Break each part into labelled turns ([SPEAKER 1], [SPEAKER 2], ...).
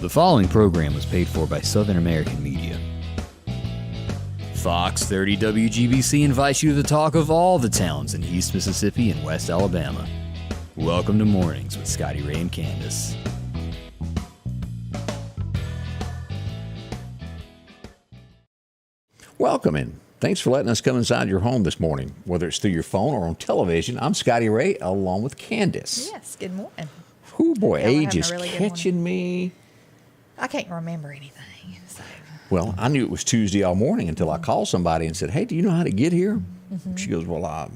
[SPEAKER 1] The following program was paid for by Southern American Media. Fox 30 WGBC invites you to the talk of all the towns in East Mississippi and West Alabama. Welcome to Mornings with Scotty Ray and Candace.
[SPEAKER 2] Welcome and thanks for letting us come inside your home this morning, whether it's through your phone or on television. I'm Scotty Ray along with Candace.
[SPEAKER 3] Yes, good morning.
[SPEAKER 2] Oh boy,
[SPEAKER 3] Yeah,
[SPEAKER 2] age is really catching me.
[SPEAKER 3] I can't remember anything. So.
[SPEAKER 2] Well, I knew it was Tuesday all morning until I called somebody and said, hey, do you know how to get here?
[SPEAKER 3] Mm-hmm.
[SPEAKER 2] She goes, well, I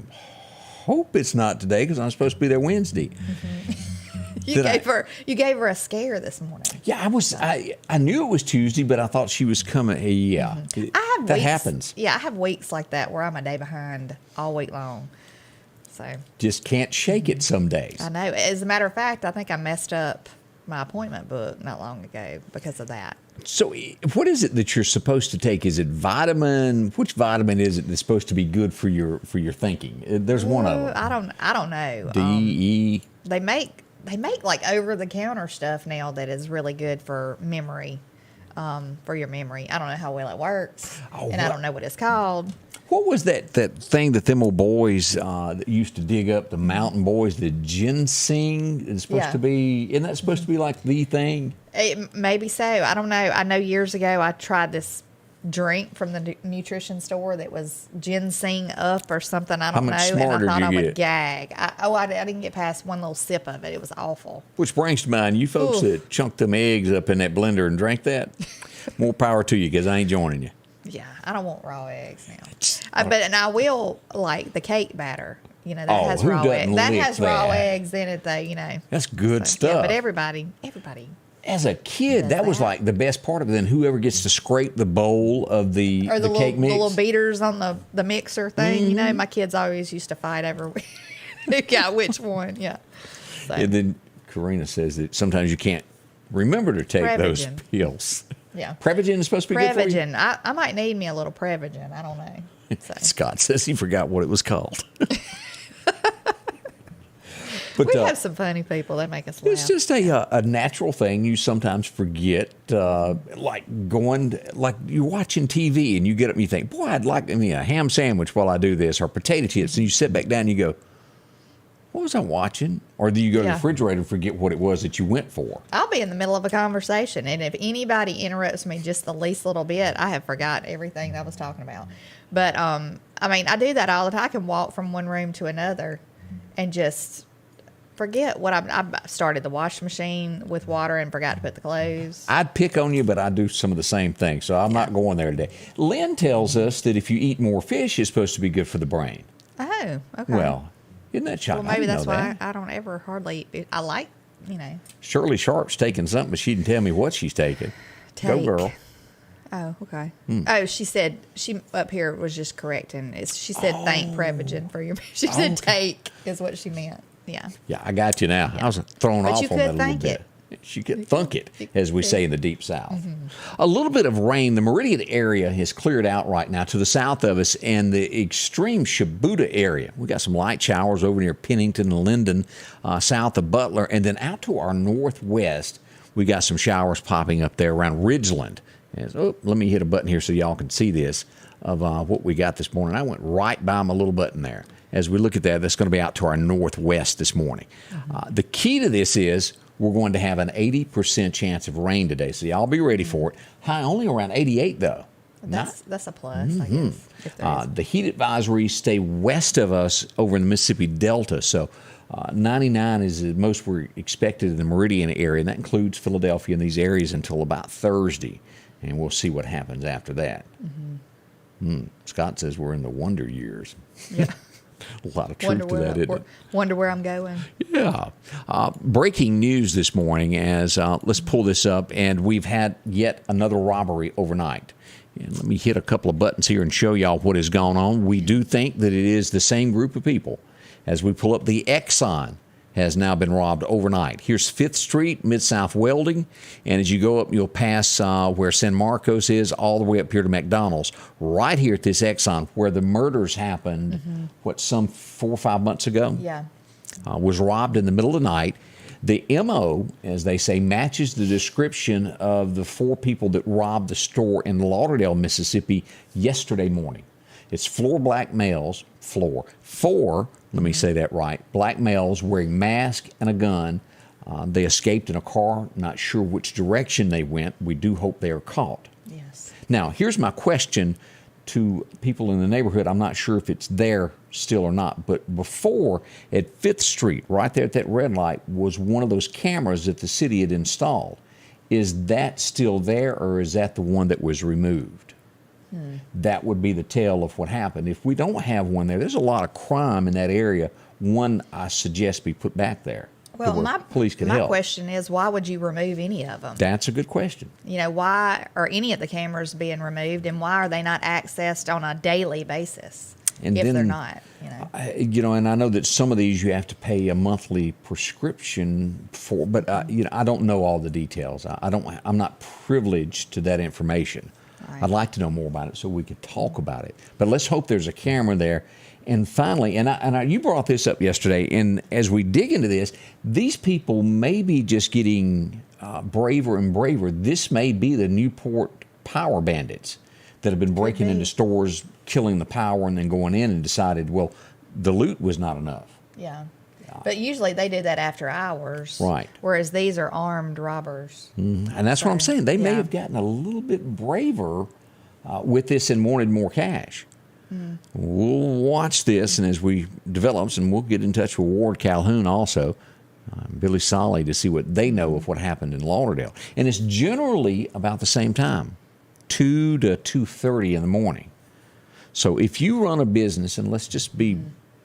[SPEAKER 2] hope it's not today because I'm supposed to be there Wednesday.
[SPEAKER 3] Mm-hmm. You gave her a scare this morning.
[SPEAKER 2] Yeah, I knew it was Tuesday, but I thought she was coming. Yeah,
[SPEAKER 3] mm-hmm.
[SPEAKER 2] That happens.
[SPEAKER 3] Yeah, I have weeks like that where I'm a day behind all week long. So
[SPEAKER 2] just can't shake it some days.
[SPEAKER 3] I know. As a matter of fact, I think I messed up my appointment book not long ago because of that.
[SPEAKER 2] So what is it that you're supposed to take? Is it vitamin? Which vitamin is it that's supposed to be good for your thinking? There's one of them.
[SPEAKER 3] I don't know.
[SPEAKER 2] D, E.
[SPEAKER 3] They make like over the counter stuff now that is really good for memory, for your memory. I don't know how well it works, I don't know what it's called.
[SPEAKER 2] What was that thing that them old boys that used to dig up, the mountain boys, the ginseng is supposed to be? Isn't that supposed to be like the thing?
[SPEAKER 3] Maybe so. I don't know. I know years ago I tried this drink from the nutrition store that was ginseng up or something. I don't know. And I thought I would gag. I didn't get past one little sip of it. It was awful.
[SPEAKER 2] Which brings to mind, you folks that chunked them eggs up in that blender and drank that, more power to you because I ain't joining you.
[SPEAKER 3] Yeah, I don't want raw eggs now. But I will like the cake batter. You know, that has raw eggs. That has raw eggs in it, though, you know.
[SPEAKER 2] That's good stuff. Yeah,
[SPEAKER 3] but everybody.
[SPEAKER 2] As a kid, that was like the best part of it. Then whoever gets to scrape the bowl of the cake mix.
[SPEAKER 3] The little beaters on the mixer thing. Mm-hmm. You know, my kids always used to fight over who got which one. Yeah. So.
[SPEAKER 2] And then Karina says that sometimes you can't remember to take those pills.
[SPEAKER 3] Yeah.
[SPEAKER 2] Prevagen is supposed to be good for you?
[SPEAKER 3] Prevagen. I might need me a little Prevagen. I don't know. So.
[SPEAKER 2] Scott says he forgot what it was called.
[SPEAKER 3] But, we have some funny people that make us laugh.
[SPEAKER 2] It's just a natural thing you sometimes forget, like you're watching TV and you get up and you think, boy, I'd like a ham sandwich while I do this, or potato chips, and you sit back down and you go, what was I watching? Or do you go to the refrigerator and forget what it was that you went for?
[SPEAKER 3] I'll be in the middle of a conversation, and if anybody interrupts me just the least little bit, I have forgot everything that I was talking about. But, I do that all the time. I can walk from one room to another and just forget what I started the washing machine with water and forgot to put the clothes.
[SPEAKER 2] I'd pick on you, but I do some of the same things, so I'm not going there today. Lynn tells us that if you eat more fish, it's supposed to be good for the brain.
[SPEAKER 3] Oh, okay.
[SPEAKER 2] Well, isn't that shocking?
[SPEAKER 3] Well, maybe that's why I don't ever hardly eat. I like,
[SPEAKER 2] Shirley Sharp's taking something, but she didn't tell me what she's taking. Go, girl.
[SPEAKER 3] Oh, okay. Oh, she said, she up here was just correcting. She said thank Prevagen for your, she said take is what she meant. Yeah.
[SPEAKER 2] Yeah, I got you now. Yeah. I was thrown off on that a little bit.
[SPEAKER 3] It.
[SPEAKER 2] She could thunk it, as we say in the Deep South. Mm-hmm. A little bit of rain. The Meridian area has cleared out right now to the south of us, and the extreme Shibuda area. We got some light showers over near Pennington and Linden, south of Butler, and then out to our northwest, we got some showers popping up there around Ridgeland. Let me hit a button here so y'all can see this of what we got this morning. I went right by my little button there. As we look at that, that's going to be out to our northwest this morning. Mm-hmm. The key to this is we're going to have an 80% chance of rain today, so y'all be ready for it. High only around 88, though.
[SPEAKER 3] That's a plus, I guess.
[SPEAKER 2] The heat advisories stay west of us over in the Mississippi Delta, so 99 is the most we're expected in the Meridian area, and that includes Philadelphia and these areas until about Thursday, and we'll see what happens after that. Mm-hmm. Scott says we're in the wonder years.
[SPEAKER 3] Yeah.
[SPEAKER 2] A lot of truth to that, isn't it?
[SPEAKER 3] Wonder where I'm going.
[SPEAKER 2] Yeah. Breaking news this morning as let's pull this up, and we've had yet another robbery overnight. And let me hit a couple of buttons here and show y'all what has gone on. We do think that it is the same group of people. As we pull up, the Exxon has now been robbed overnight. Here's 5th Street, Mid-South Welding, and as you go up, you'll pass where San Marcos is, all the way up here to McDonald's. Right here at this Exxon, where the murders happened, some 4 or 5 months ago?
[SPEAKER 3] Yeah.
[SPEAKER 2] Was robbed in the middle of the night. The MO, as they say, matches the description of the 4 people that robbed the store in Lauderdale, Mississippi yesterday morning. It's 4 black males, 4, let me say that right, black males wearing masks and a gun. They escaped in a car, not sure which direction they went. We do hope they are caught.
[SPEAKER 3] Yes.
[SPEAKER 2] Now, here's my question to people in the neighborhood. I'm not sure if it's there still or not, but before at 5th Street, right there at that red light, was one of those cameras that the city had installed. Is that still there, or is that the one that was removed? That would be the tale of what happened. If we don't have one there, there's a lot of crime in that area. One, I suggest, be put back there.
[SPEAKER 3] Well, my
[SPEAKER 2] police can help.
[SPEAKER 3] question is, why would you remove any of them?
[SPEAKER 2] That's a good question.
[SPEAKER 3] You know, why are any of the cameras being removed, and why are they not accessed on a daily basis?
[SPEAKER 2] And
[SPEAKER 3] if
[SPEAKER 2] then,
[SPEAKER 3] they're not,
[SPEAKER 2] and I know that some of these you have to pay a monthly prescription for, but I don't know all the details. I'm not privileged to that information.
[SPEAKER 3] Right.
[SPEAKER 2] I'd like to know more about it so we could talk about it. But let's hope there's a camera there. And finally, you brought this up yesterday, and as we dig into this, these people may be just getting braver and braver. This may be the Newport power bandits that have been breaking into stores, killing the power, and then going in and decided, well, the loot was not enough.
[SPEAKER 3] Yeah. But usually they do that after hours.
[SPEAKER 2] Right.
[SPEAKER 3] Whereas these are armed robbers.
[SPEAKER 2] And that's what I'm saying. They may have gotten a little bit braver with this and wanted more cash. We'll watch this, and as we develop, and we'll get in touch with Ward Calhoun also, Billy Solly, to see what they know of what happened in Lauderdale. And it's generally about the same time, 2 to 2:30 in the morning. So if you run a business, and let's just be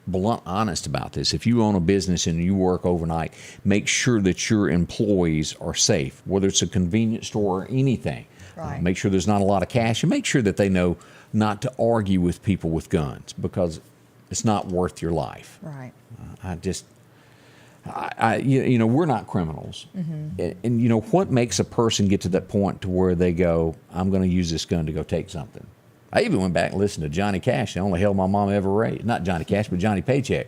[SPEAKER 2] blunt, honest about this, if you own a business and you work overnight, make sure that your employees are safe, whether it's a convenience store or anything.
[SPEAKER 3] Right.
[SPEAKER 2] Make sure there's not a lot of cash, and make sure that they know not to argue with people with guns, because it's not worth your life.
[SPEAKER 3] Right.
[SPEAKER 2] We're not criminals. And what makes a person get to that point to where they go, I'm going to use this gun to go take something? I even went back and listened to Johnny Cash, the only hell my mom ever raised. Not Johnny Cash, but Johnny Paycheck,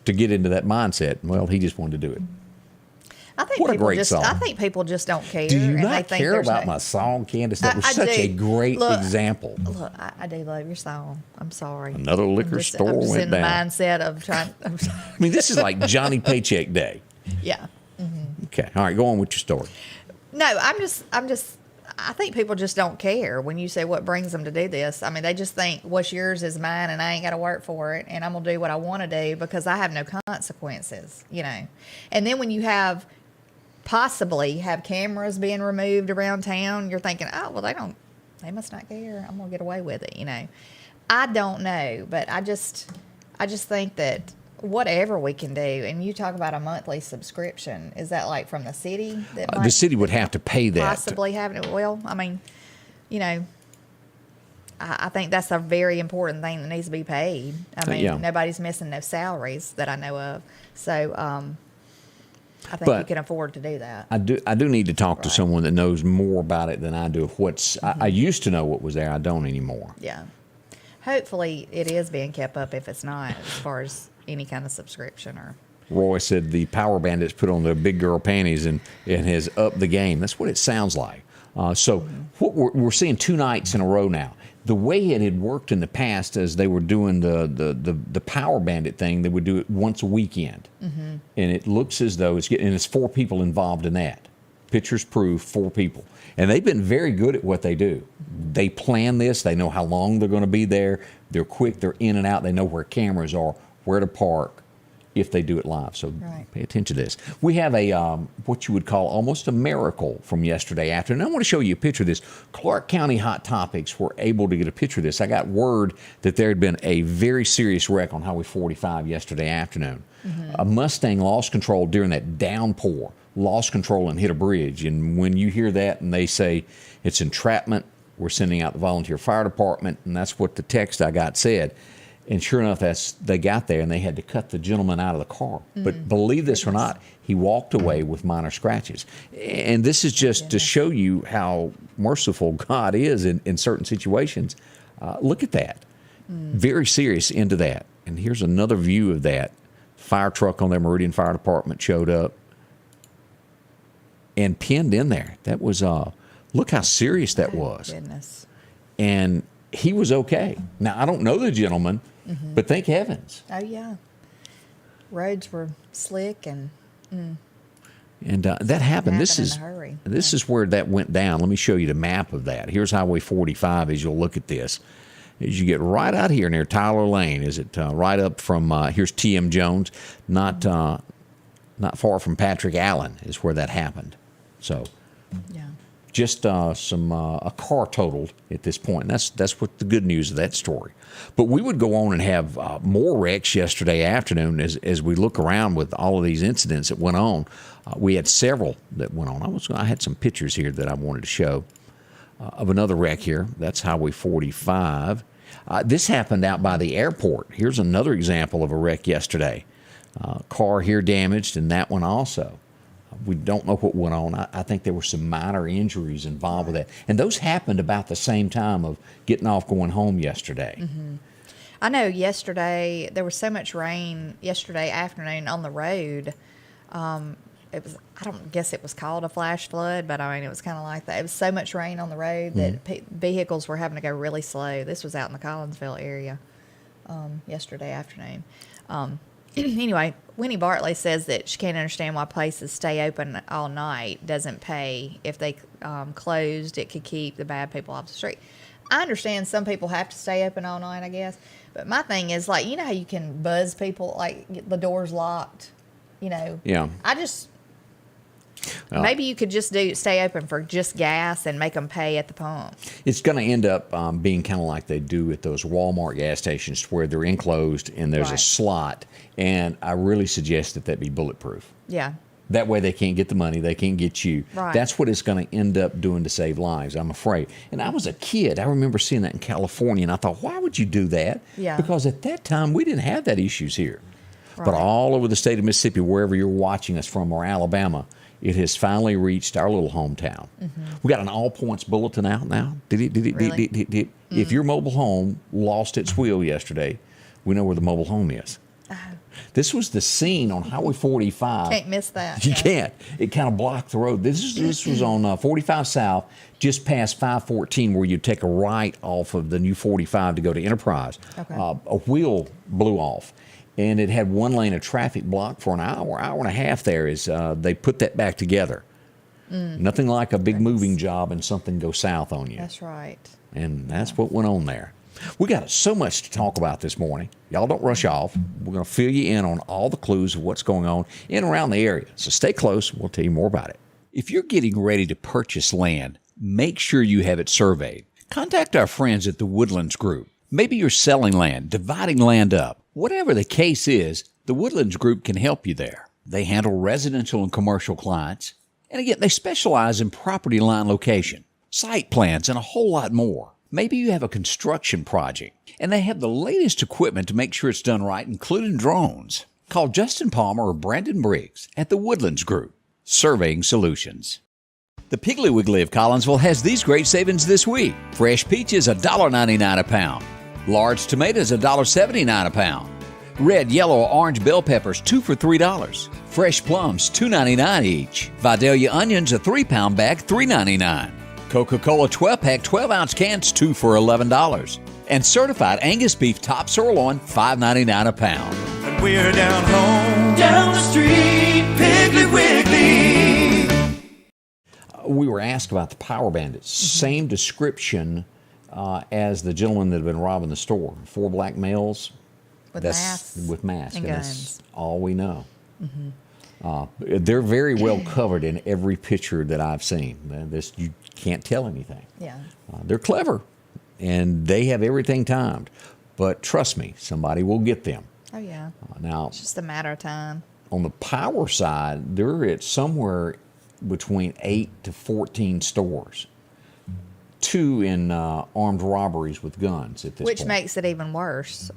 [SPEAKER 2] to get into that mindset. Well, he just wanted to do it.
[SPEAKER 3] I think
[SPEAKER 2] What a great song.
[SPEAKER 3] I think people just don't care.
[SPEAKER 2] Do you
[SPEAKER 3] and
[SPEAKER 2] not
[SPEAKER 3] they think
[SPEAKER 2] care about my song, Candace? That was such a great example.
[SPEAKER 3] Look, I do love your song. I'm sorry.
[SPEAKER 2] Another liquor store
[SPEAKER 3] I'm just
[SPEAKER 2] went
[SPEAKER 3] in
[SPEAKER 2] down.
[SPEAKER 3] the mindset of trying.
[SPEAKER 2] I mean, this is like Johnny Paycheck Day.
[SPEAKER 3] Yeah.
[SPEAKER 2] Okay. All right. Go on with your story.
[SPEAKER 3] No, I think people just don't care when you say what brings them to do this. I mean, they just think what's yours is mine, and I ain't got to work for it, and I'm going to do what I want to do because I have no consequences, And then when you possibly have cameras being removed around town, you're thinking, oh, well, they must not care. I'm going to get away with it, I don't know, but I just think that whatever we can do, and you talk about a monthly subscription, is that like from the city?
[SPEAKER 2] The city would have to pay that.
[SPEAKER 3] Possibly having it. Well, I mean, I think that's a very important thing that needs to be paid. I mean, nobody's missing no salaries that I know of. So, I think you can afford to do that.
[SPEAKER 2] I do need to talk to someone that knows more about it than I do. I used to know what was there. I don't anymore.
[SPEAKER 3] Yeah. Hopefully it is being kept up if it's not, as far as any kind of subscription or.
[SPEAKER 2] Roy said the Power Bandits put on their big girl panties and has upped the game. That's what it sounds like. What we're seeing 2 nights in a row now. The way it had worked in the past, as they were doing the Power Bandit thing, they would do it once a weekend, and it looks as though it's 4 people involved in that. Pictures prove 4 people, and they've been very good at what they do. They plan this. They know how long they're going to be there. They're quick. They're in and out. They know where cameras are, where to park, if they do it live. So pay attention to this. We have a what you would call almost a miracle from yesterday afternoon. I want to show you a picture of this. Clark County Hot Topics were able to get a picture of this. I got word that there had been a very serious wreck on Highway 45 yesterday afternoon. A Mustang lost control during that downpour, lost control and hit a bridge. And when you hear that and they say it's entrapment, we're sending out the volunteer fire department, and that's what the text I got said. And sure enough, they got there, and they had to cut the gentleman out of the car. But believe this or not, he walked away with minor scratches. And this is just to show you how merciful God is in certain situations. Look at that. Very serious into that. And here's another view of that. Fire truck on their Meridian Fire Department showed up. and pinned in there. That was look how serious that was.
[SPEAKER 3] Goodness.
[SPEAKER 2] And he was okay. Now I don't know the gentleman, but thank heavens.
[SPEAKER 3] Oh yeah. Roads were slick and.
[SPEAKER 2] And that happened. This
[SPEAKER 3] in
[SPEAKER 2] is
[SPEAKER 3] a hurry.
[SPEAKER 2] this is where that went down. Let me show you the map of that. Here's Highway 45 as you'll look at this. As you get right out here near Tyler Lane, is it right up from, here's T.M. Jones, not far from Patrick Allen is where that happened. So
[SPEAKER 3] Yeah.
[SPEAKER 2] just a car totaled at this point. That's what the good news of that story. But we would go on and have more wrecks yesterday afternoon as we look around with all of these incidents that went on. We had several that went on. I had some pictures here that I wanted to show of another wreck here. That's Highway 45. This happened out by the airport. Here's another example of a wreck yesterday. Car here damaged, and that one also. We don't know what went on. I think there were some minor injuries involved with that. And those happened about the same time of getting off going home yesterday.
[SPEAKER 3] Mm-hmm. I know yesterday there was so much rain yesterday afternoon on the road. It was, I don't guess it was called a flash flood, but I mean, it was kind of like that. It was so much rain on the road that vehicles were having to go really slow. This was out in the Collinsville area yesterday afternoon. Anyway, Winnie Bartley says that she can't understand why places stay open all night doesn't pay. If they closed, it could keep the bad people off the street. I understand some people have to stay open all night, I guess. But my thing is, like, you know how you can buzz people, like, get the door's locked, you know?
[SPEAKER 2] Yeah.
[SPEAKER 3] I just... Maybe you could just stay open for just gas and make them pay at the pump.
[SPEAKER 2] It's going to end up being kind of like they do at those Walmart gas stations where they're enclosed and there's a slot. And I really suggest that be bulletproof.
[SPEAKER 3] Yeah.
[SPEAKER 2] That way they can't get the money. They can't get you.
[SPEAKER 3] Right.
[SPEAKER 2] That's what it's going to end up doing to save lives, I'm afraid. And I was a kid. I remember seeing that in California, and I thought, why would you do that?
[SPEAKER 3] Yeah.
[SPEAKER 2] Because at that time, we didn't have that issues here.
[SPEAKER 3] Right.
[SPEAKER 2] But all over the state of Mississippi, wherever you're watching us from, or Alabama, it has finally reached our little hometown. We got an all-points bulletin out now.
[SPEAKER 3] Really?
[SPEAKER 2] If your mobile home lost its wheel yesterday, we know where the mobile home is. This was the scene on Highway 45.
[SPEAKER 3] Can't miss that.
[SPEAKER 2] You can't. It kind of blocked the road. This was on 45 South, just past 514, where you take a right off of the new 45 to go to Enterprise.
[SPEAKER 3] Okay.
[SPEAKER 2] A wheel blew off. And it had one lane of traffic blocked for an hour and a half there as they put that back together. Nothing like a big moving job and something go south on you.
[SPEAKER 3] That's right.
[SPEAKER 2] And that's what went on there. We got so much to talk about this morning. Y'all don't rush off. We're going to fill you in on all the clues of what's going on in and around the area. So stay close. We'll tell you more about it. If you're getting ready to purchase land, make sure you have it surveyed. Contact our friends at the Woodlands Group. Maybe you're selling land, dividing land up. Whatever the case is, the Woodlands Group can help you there. They handle residential and commercial clients. And again, they specialize in property line location, site plans, and a whole lot more. Maybe you have a construction project, and they have the latest equipment to make sure it's done right, including drones. Call Justin Palmer or Brandon Briggs at the Woodlands Group, Surveying Solutions. The Piggly Wiggly of Collinsville has these great savings this week. Fresh peaches, $1.99 a pound. Large tomatoes, $1.79 a pound. Red, yellow, or orange bell peppers, 2 for $3. Fresh plums, $2.99 each. Vidalia onions, a 3-pound bag, $3.99. Coca-Cola 12-pack, 12-ounce cans, 2 for $11. And certified Angus beef top sirloin, $5.99 a pound.
[SPEAKER 4] And we're down home, down the street, Piggly Wiggly.
[SPEAKER 2] We were asked about the power bandits. Same description as the gentleman that had been robbing the store. 4 black males.
[SPEAKER 3] With masks.
[SPEAKER 2] With masks.
[SPEAKER 3] And
[SPEAKER 2] That's
[SPEAKER 3] guns.
[SPEAKER 2] all we know. They're very well covered in every picture that I've seen. You can't tell anything.
[SPEAKER 3] Yeah.
[SPEAKER 2] They're clever, and they have everything timed. But trust me, somebody will get them.
[SPEAKER 3] Oh, yeah.
[SPEAKER 2] Now,
[SPEAKER 3] It's just a matter of time.
[SPEAKER 2] on the power side, they're at somewhere between 8 to 14 stores. 2 in armed robberies with guns at this point.
[SPEAKER 3] Which makes it even worse,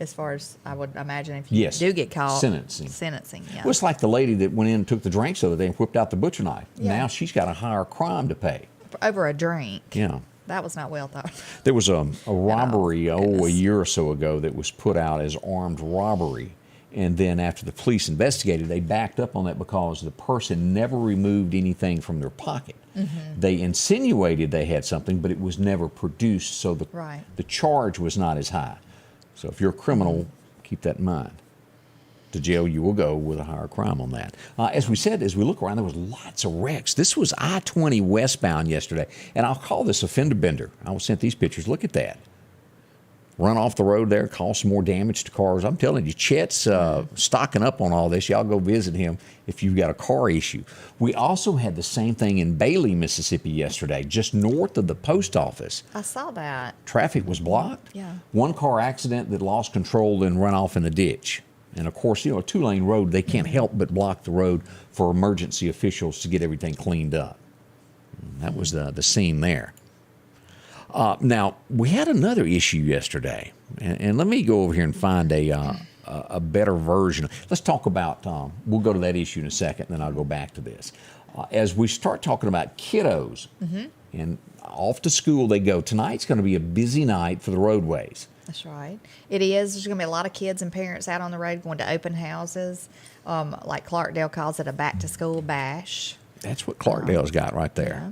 [SPEAKER 3] as far as I would imagine if you
[SPEAKER 2] Yes.
[SPEAKER 3] do get caught.
[SPEAKER 2] Sentencing.
[SPEAKER 3] Yeah.
[SPEAKER 2] Well, it's like the lady that went in and took the drinks the other day and whipped out the butcher knife.
[SPEAKER 3] Yeah.
[SPEAKER 2] Now she's got a higher crime to pay.
[SPEAKER 3] Over a drink.
[SPEAKER 2] Yeah.
[SPEAKER 3] That was not well thought.
[SPEAKER 2] There was a robbery, a
[SPEAKER 3] Goodness.
[SPEAKER 2] year or so ago that was put out as armed robbery. And then after the police investigated, they backed up on that because the person never removed anything from their pocket. They insinuated they had something, but it was never produced, so the charge was not as high. So if you're a criminal, keep that in mind. To jail you will go with a higher crime on that. As we said, as we look around, there was lots of wrecks. This was I-20 westbound yesterday, and I'll call this a fender bender. I was sent these pictures. Look at that. Run off the road there, cause some more damage to cars. I'm telling you, Chet's stocking up on all this. Y'all go visit him if you've got a car issue. We also had the same thing in Bailey, Mississippi yesterday, just north of the post office.
[SPEAKER 3] I saw that.
[SPEAKER 2] Traffic was blocked.
[SPEAKER 3] Yeah.
[SPEAKER 2] One car accident that lost control and run off in the ditch. And of course, a two-lane road, they can't help but block the road for emergency officials to get everything cleaned up. And that was the scene there. Now, we had another issue yesterday, and let me go over here and find a better version. Let's talk about, we'll go to that issue in a second, and then I'll go back to this. As we start talking about kiddos, and off to school they go, tonight's going to be a busy night for the roadways.
[SPEAKER 3] That's right. It is. There's going to be a lot of kids and parents out on the road going to open houses. Like Clarkdale calls it a back-to-school bash.
[SPEAKER 2] That's what Clarkdale's got right there.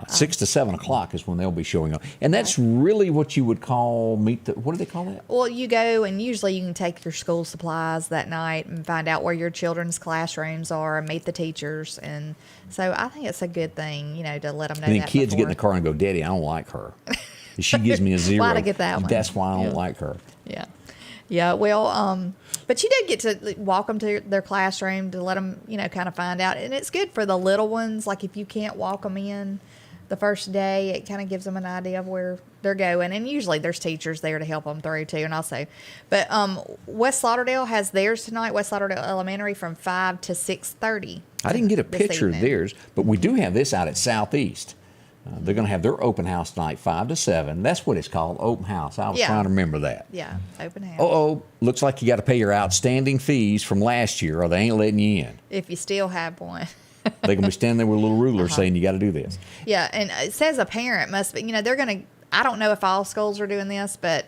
[SPEAKER 2] 6 to 7 o'clock is when they'll be showing up. And that's really what you would call what do they call that?
[SPEAKER 3] Well, you go and usually you can take your school supplies that night and find out where your children's classrooms are and meet the teachers. And so I think it's a good thing, to let them know that.
[SPEAKER 2] And then kids get in the car and go, Daddy, I don't like her. She gives me a 0.
[SPEAKER 3] Why'd I get that one?
[SPEAKER 2] That's why I don't like her.
[SPEAKER 3] Yeah. Yeah, well, but you do get to walk them to their classroom to let them, kind of find out. And it's good for the little ones. Like if you can't walk them in the first day, it kind of gives them an idea of where they're going. And usually there's teachers there to help them through too. And also, but West Lauderdale has theirs tonight, West Lauderdale Elementary, from 5 to 6:30.
[SPEAKER 2] I didn't get a picture of theirs, but we do have this out at Southeast. They're going to have their open house tonight, 5 to 7. That's what it's called, open house. I was trying to remember that.
[SPEAKER 3] Yeah, open house.
[SPEAKER 2] Looks like you got to pay your outstanding fees from last year, or they ain't letting you in.
[SPEAKER 3] If you still have one.
[SPEAKER 2] They're going to be standing there with a little ruler saying you got to do this.
[SPEAKER 3] Yeah, and it says a parent must be, they're going to, I don't know if all schools are doing this, but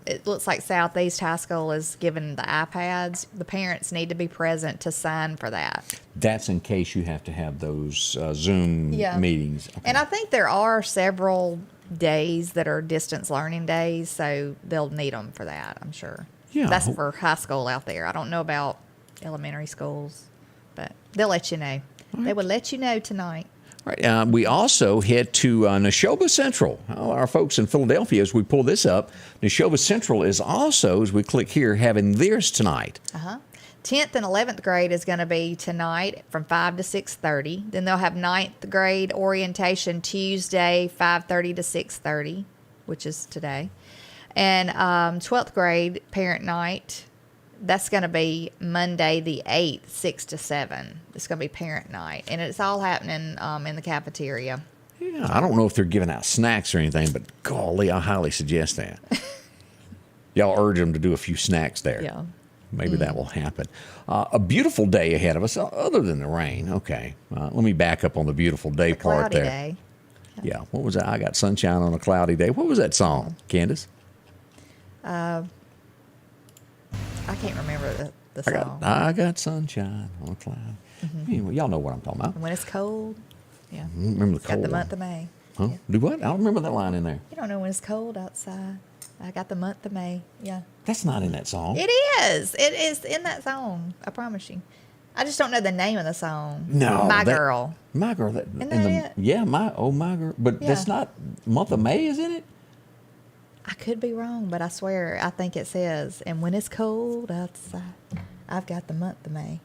[SPEAKER 3] it looks like Southeast High School is giving the iPads. The parents need to be present to sign for that.
[SPEAKER 2] That's in case you have to have those Zoom meetings. Okay.
[SPEAKER 3] And I think there are several days that are distance learning days, so they'll need them for that, I'm sure.
[SPEAKER 2] Yeah.
[SPEAKER 3] That's for high school out there. I don't know about elementary schools, but they'll let you know. Right. They will let you know tonight.
[SPEAKER 2] Right. We also head to Neshoba Central. Our folks in Philadelphia, as we pull this up, Neshoba Central is also, as we click here, having theirs tonight.
[SPEAKER 3] 10th and 11th grade is going to be tonight from 5 to 6:30. Then they'll have 9th grade orientation Tuesday, 5:30 to 6:30, which is today. And 12th grade parent night, that's going to be Monday the 8th, 6 to 7. It's going to be parent night. And it's all happening in the cafeteria.
[SPEAKER 2] Yeah, I don't know if they're giving out snacks or anything, but golly, I highly suggest that. Y'all urge them to do a few snacks there.
[SPEAKER 3] Yeah.
[SPEAKER 2] Maybe that will happen. A beautiful day ahead of us, other than the rain. Okay. Let me back up on the beautiful day part there.
[SPEAKER 3] Day.
[SPEAKER 2] Yeah. What was that? I got sunshine on a cloudy day. What was that song, Candace?
[SPEAKER 3] I can't remember the song.
[SPEAKER 2] I got sunshine on a cloud. Anyway, y'all know what I'm talking about.
[SPEAKER 3] When it's cold. Yeah.
[SPEAKER 2] Remember the cold
[SPEAKER 3] Got the
[SPEAKER 2] one.
[SPEAKER 3] month of May.
[SPEAKER 2] Huh?
[SPEAKER 3] Yeah.
[SPEAKER 2] Do what? I don't remember that line in there.
[SPEAKER 3] You don't know when it's cold outside. I got the month of May. Yeah.
[SPEAKER 2] That's not in that song.
[SPEAKER 3] It is. It is in that song. I promise you. I just don't know the name of the song.
[SPEAKER 2] No.
[SPEAKER 3] My Girl.
[SPEAKER 2] My Girl.
[SPEAKER 3] Isn't that it?
[SPEAKER 2] Yeah, My Girl. But that's not, month of May is in it?
[SPEAKER 3] I could be wrong, but I swear I think it says, and when it's cold outside, I've got the month of May.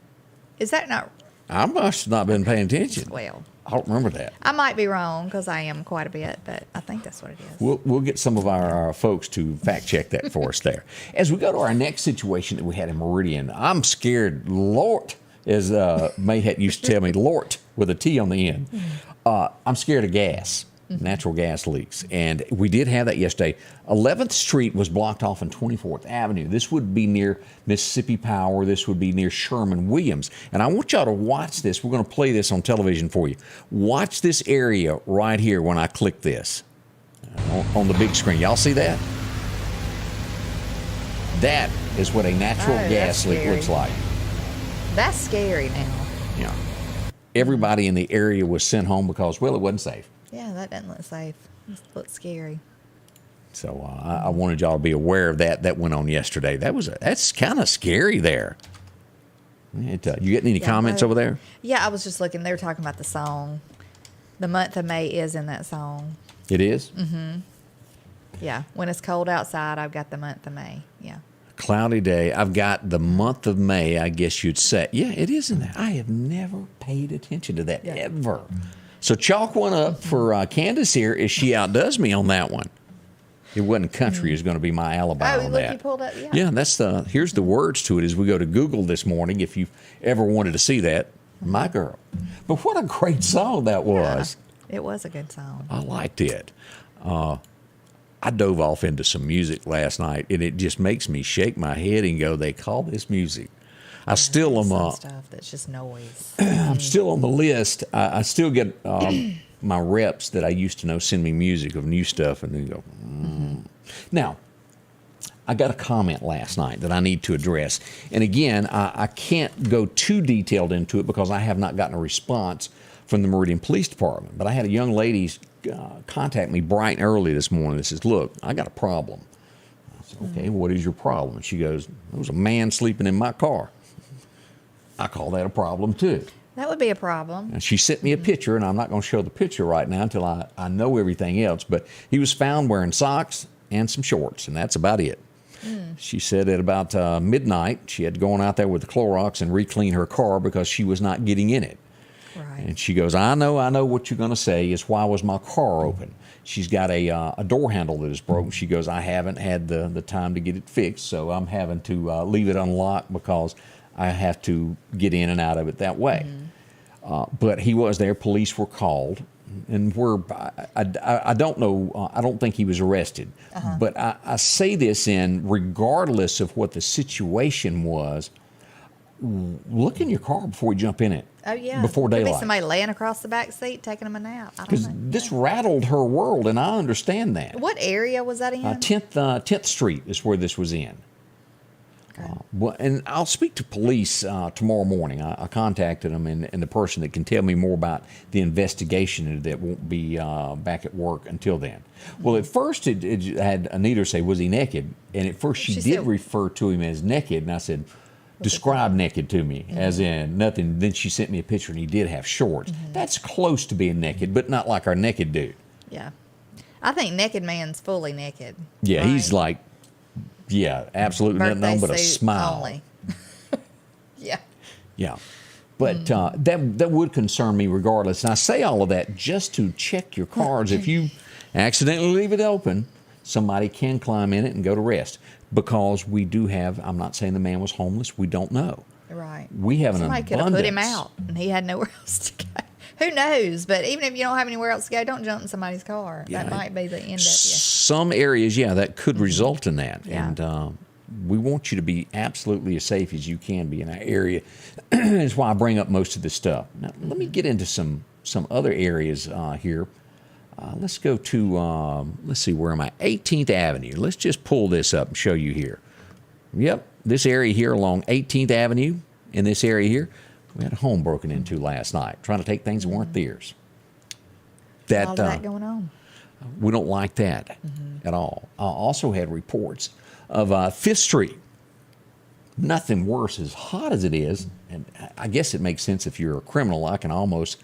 [SPEAKER 3] Is that not?
[SPEAKER 2] I must have not been paying attention.
[SPEAKER 3] Well,
[SPEAKER 2] I don't remember that.
[SPEAKER 3] I might be wrong because I am quite a bit, but I think that's what it is.
[SPEAKER 2] We'll get some of our folks to fact check that for us there. As we go to our next situation that we had in Meridian, I'm scared, Lord, as Mayhet used to tell me, Lord, with a T on the end. I'm scared of gas. Natural gas leaks. And we did have that yesterday. 11th Street was blocked off on 24th Avenue. This would be near Mississippi Power. This would be near Sherman-Williams. And I want y'all to watch this. We're going to play this on television for you. Watch this area right here when I click this on the big screen. Y'all see that? That is what a natural
[SPEAKER 3] Oh,
[SPEAKER 2] gas
[SPEAKER 3] that's
[SPEAKER 2] leak
[SPEAKER 3] scary.
[SPEAKER 2] looks like.
[SPEAKER 3] That's scary now.
[SPEAKER 2] Yeah. Everybody in the area was sent home because, well, it wasn't safe.
[SPEAKER 3] Yeah, that doesn't look safe. It looks scary.
[SPEAKER 2] So I wanted y'all to be aware of that. That went on yesterday. That's kind of scary there. You getting any comments over there?
[SPEAKER 3] Yeah, I was just looking. They were talking about the song. The month of May is in that song.
[SPEAKER 2] It is?
[SPEAKER 3] Yeah. When it's cold outside, I've got the month of May. Yeah.
[SPEAKER 2] Cloudy day. I've got the month of May, I guess you'd say. Yeah, it is in that. I have never paid attention to that, ever. So chalk one up for Candace here as she outdoes me on that one. It wasn't country is going to be my alibi on
[SPEAKER 3] look,
[SPEAKER 2] that.
[SPEAKER 3] you pulled up. Yeah.
[SPEAKER 2] Yeah, that's here's the words to it as we go to Google this morning if you've ever wanted to see that. My girl. But what a great song that was.
[SPEAKER 3] It was a good song.
[SPEAKER 2] I liked it. I dove off into some music last night, and it just makes me shake my head and go, they call this music. I still am
[SPEAKER 3] Some stuff that's just noise.
[SPEAKER 2] I'm still on the list. I still get my reps that I used to know send me music of new stuff, and then go. Now, I got a comment last night that I need to address, and again, I can't go too detailed into it because I have not gotten a response from the Meridian Police Department. But I had a young lady contact me bright and early this morning that says, "Look, I got a problem." I said, "Okay, what is your problem?" And she goes, "There was a man sleeping in my car." I call that a problem too.
[SPEAKER 3] That would be a problem.
[SPEAKER 2] And she sent me a picture, and I'm not going to show the picture right now until I know everything else. But he was found wearing socks and some shorts, and that's about it. She said at about midnight, she had gone out there with the Clorox and re-clean her car because she was not getting in it.
[SPEAKER 3] Right.
[SPEAKER 2] And she goes, I know what you're going to say is, why was my car open? She's got a door handle that is broken. She goes, I haven't had the time to get it fixed, so I'm having to leave it unlocked because I have to get in and out of it that way. But he was there. Police were called. And I don't know, I don't think he was arrested. But I say this regardless of what the situation was, look in your car before you jump in it.
[SPEAKER 3] Oh, yeah.
[SPEAKER 2] Before
[SPEAKER 3] Could be
[SPEAKER 2] daylight.
[SPEAKER 3] somebody laying across the back seat taking them a nap. I don't
[SPEAKER 2] Because
[SPEAKER 3] know.
[SPEAKER 2] this rattled her world, and I understand that.
[SPEAKER 3] What area was that in?
[SPEAKER 2] 10th Street is where this was in.
[SPEAKER 3] Okay.
[SPEAKER 2] Well, and I'll speak to police tomorrow morning. I contacted them, and the person that can tell me more about the investigation that won't be back at work until then. Well, at first it had Anita say, was he naked? And at first she did
[SPEAKER 3] said-
[SPEAKER 2] refer to him as naked, and I said, describe naked to me, as in nothing. Then she sent me a picture, and he did have shorts. That's close to being naked, but not like our naked dude.
[SPEAKER 3] Yeah. I think naked man's fully naked.
[SPEAKER 2] Yeah,
[SPEAKER 3] right?
[SPEAKER 2] he's like, yeah, absolutely nothing on but a
[SPEAKER 3] suit
[SPEAKER 2] smile.
[SPEAKER 3] only. Yeah.
[SPEAKER 2] Yeah. But that would concern me regardless. And I say all of that just to check your cars. If you accidentally leave it open, somebody can climb in it and go to rest. Because we do have, I'm not saying the man was homeless. We don't know.
[SPEAKER 3] Right.
[SPEAKER 2] We have an
[SPEAKER 3] Somebody could
[SPEAKER 2] abundance.
[SPEAKER 3] have put him out and he had nowhere else to go. Who knows? But even if you don't have anywhere else to go, don't jump in somebody's car.
[SPEAKER 2] Yeah.
[SPEAKER 3] That might be the end of you.
[SPEAKER 2] Some areas, that could result in that.
[SPEAKER 3] Yeah.
[SPEAKER 2] And we want you to be absolutely as safe as you can be in our area. That's why I bring up most of this stuff. Now, let me get into some other areas here. Let's go to, let's see, where am I? 18th Avenue. Let's just pull this up and show you here. Yep, this area here along 18th Avenue, in this area here, we had a home broken into last night, trying to take things that weren't theirs.
[SPEAKER 3] All of that going on.
[SPEAKER 2] We don't like that at all. I also had reports of 5th Street. Nothing worse, as hot as it is, and I guess it makes sense if you're a criminal. I can almost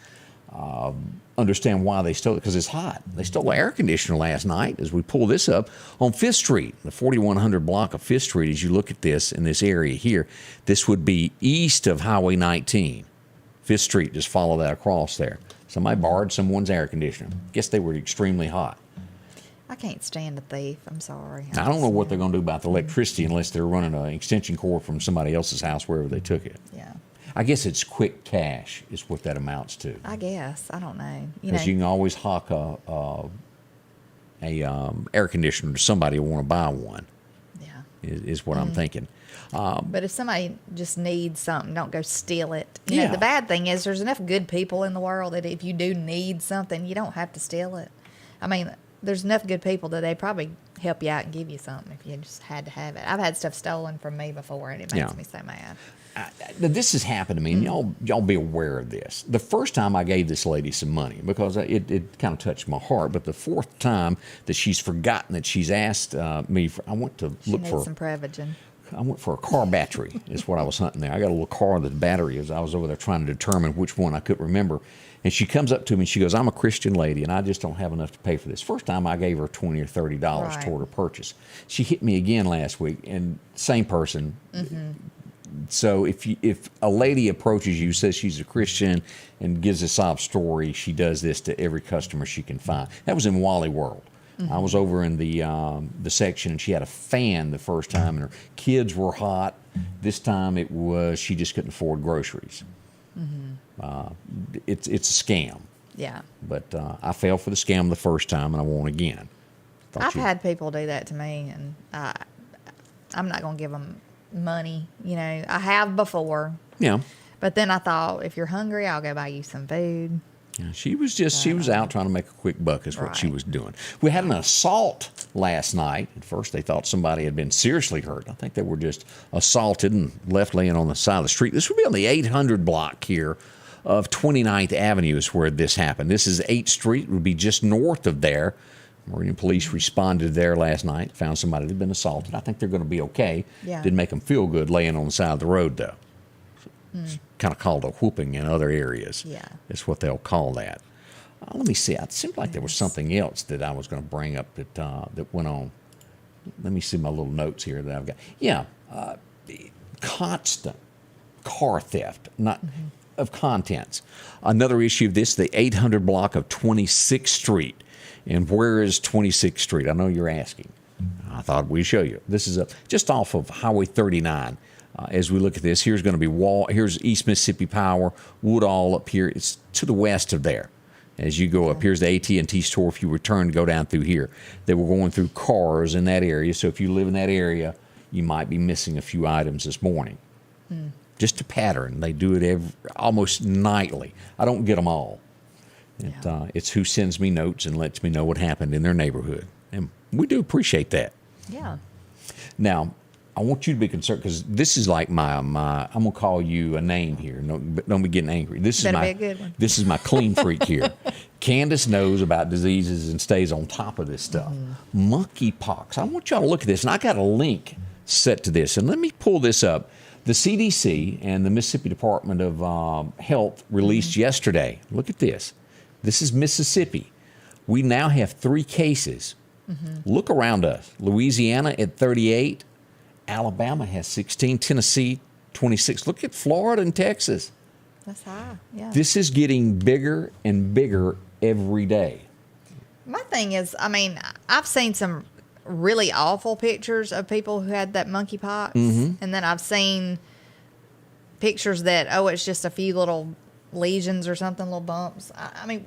[SPEAKER 2] understand why they stole it, because it's hot. They stole the air conditioner last night as we pull this up on 5th Street, the 4100 block of 5th Street. As you look at this in this area here, this would be east of Highway 19. 5th Street, just follow that across there. Somebody borrowed someone's air conditioner. Guess they were extremely hot.
[SPEAKER 3] I can't stand a thief. I'm sorry.
[SPEAKER 2] I don't know what they're going to do about the electricity unless they're running an extension cord from somebody else's house wherever they took it.
[SPEAKER 3] Yeah.
[SPEAKER 2] I guess it's quick cash is what that amounts to.
[SPEAKER 3] I guess. I don't know.
[SPEAKER 2] Because you can always hawk a air conditioner to somebody who want to buy one.
[SPEAKER 3] Yeah.
[SPEAKER 2] Is what I'm thinking.
[SPEAKER 3] But if somebody just needs something, don't go steal it. You know,
[SPEAKER 2] Yeah.
[SPEAKER 3] the bad thing is there's enough good people in the world that if you do need something, you don't have to steal it. I mean, there's enough good people that they probably help you out and give you something if you just had to have it. I've had stuff stolen from me before, and it makes me so mad.
[SPEAKER 2] This has happened to me, and y'all be aware of this. The first time I gave this lady some money, because it kind of touched my heart, but the fourth time that she's forgotten that she's asked me for, I went to look for
[SPEAKER 3] some Prevagen.
[SPEAKER 2] I went for a car battery is what I was hunting there. I got a little car that the battery is. I was over there trying to determine which one I couldn't remember. And she comes up to me and she goes, I'm a Christian lady and I just don't have enough to pay for this. First time I gave her $20 or $30 toward her purchase. She hit me again last week, and same person. So if a lady approaches you, says she's a Christian, and gives a sob story, she does this to every customer she can find. That was in Wally World. I was over in the section, and she had a fan the first time, and her kids were hot. This time it was she just couldn't afford groceries. It's a scam.
[SPEAKER 3] Yeah.
[SPEAKER 2] But I fell for the scam the first time, and I won't again.
[SPEAKER 3] I've had people do that to me, and I'm not going to give them money. You know, I have before.
[SPEAKER 2] Yeah.
[SPEAKER 3] But then I thought, if you're hungry, I'll go buy you some food.
[SPEAKER 2] Yeah, she was out trying to make a quick buck is what she was doing. We had an assault last night. At first they thought somebody had been seriously hurt. I think they were just assaulted and left laying on the side of the street. This would be on the 800 block here of 29th Avenue is where this happened. This is 8th Street. It would be just north of there. Meridian police responded there last night, found somebody that had been assaulted. I think they're going to be okay.
[SPEAKER 3] Yeah.
[SPEAKER 2] Didn't make them feel good laying on the side of the road, though. It's kind of called a whooping in other areas.
[SPEAKER 3] Yeah.
[SPEAKER 2] That's what they'll call that. Let me see. It seemed like there was something else that I was going to bring up that went on. Let me see my little notes here that I've got. Yeah. Constant car theft, not of contents. Another issue of this, the 800 block of 26th Street. And where is 26th Street? I know you're asking. I thought we'd show you. This is just off of Highway 39. As we look at this, here's going to be here's East Mississippi Power, Woodall up here. It's to the west of there. As you go up, here's the AT&T store. If you return to go down through here, they were going through cars in that area. So if you live in that area, you might be missing a few items this morning. Just a pattern. They do it almost nightly. I don't get them all. It's who sends me notes and lets me know what happened in their neighborhood. And we do appreciate that.
[SPEAKER 3] Yeah.
[SPEAKER 2] Now, I want you to be concerned because this is like my I'm gonna call you a name here. No, but don't be getting angry. This is
[SPEAKER 3] be a good one.
[SPEAKER 2] This is my clean freak here. Candace knows about diseases and stays on top of this stuff. Monkeypox. I want y'all to look at this, and I got a link set to this. And let me pull this up. The CDC and the Mississippi Department of Health released yesterday. Look at this. This is Mississippi. We now have 3 cases. Look around us. Louisiana at 38. Alabama has 16, Tennessee 26. Look at Florida and Texas.
[SPEAKER 3] That's high, yeah.
[SPEAKER 2] This is getting bigger and bigger every day.
[SPEAKER 3] My thing is, I mean, I've seen some really awful pictures of people who had that monkeypox, and then I've seen pictures that, it's just a few little lesions or something, little bumps. I mean,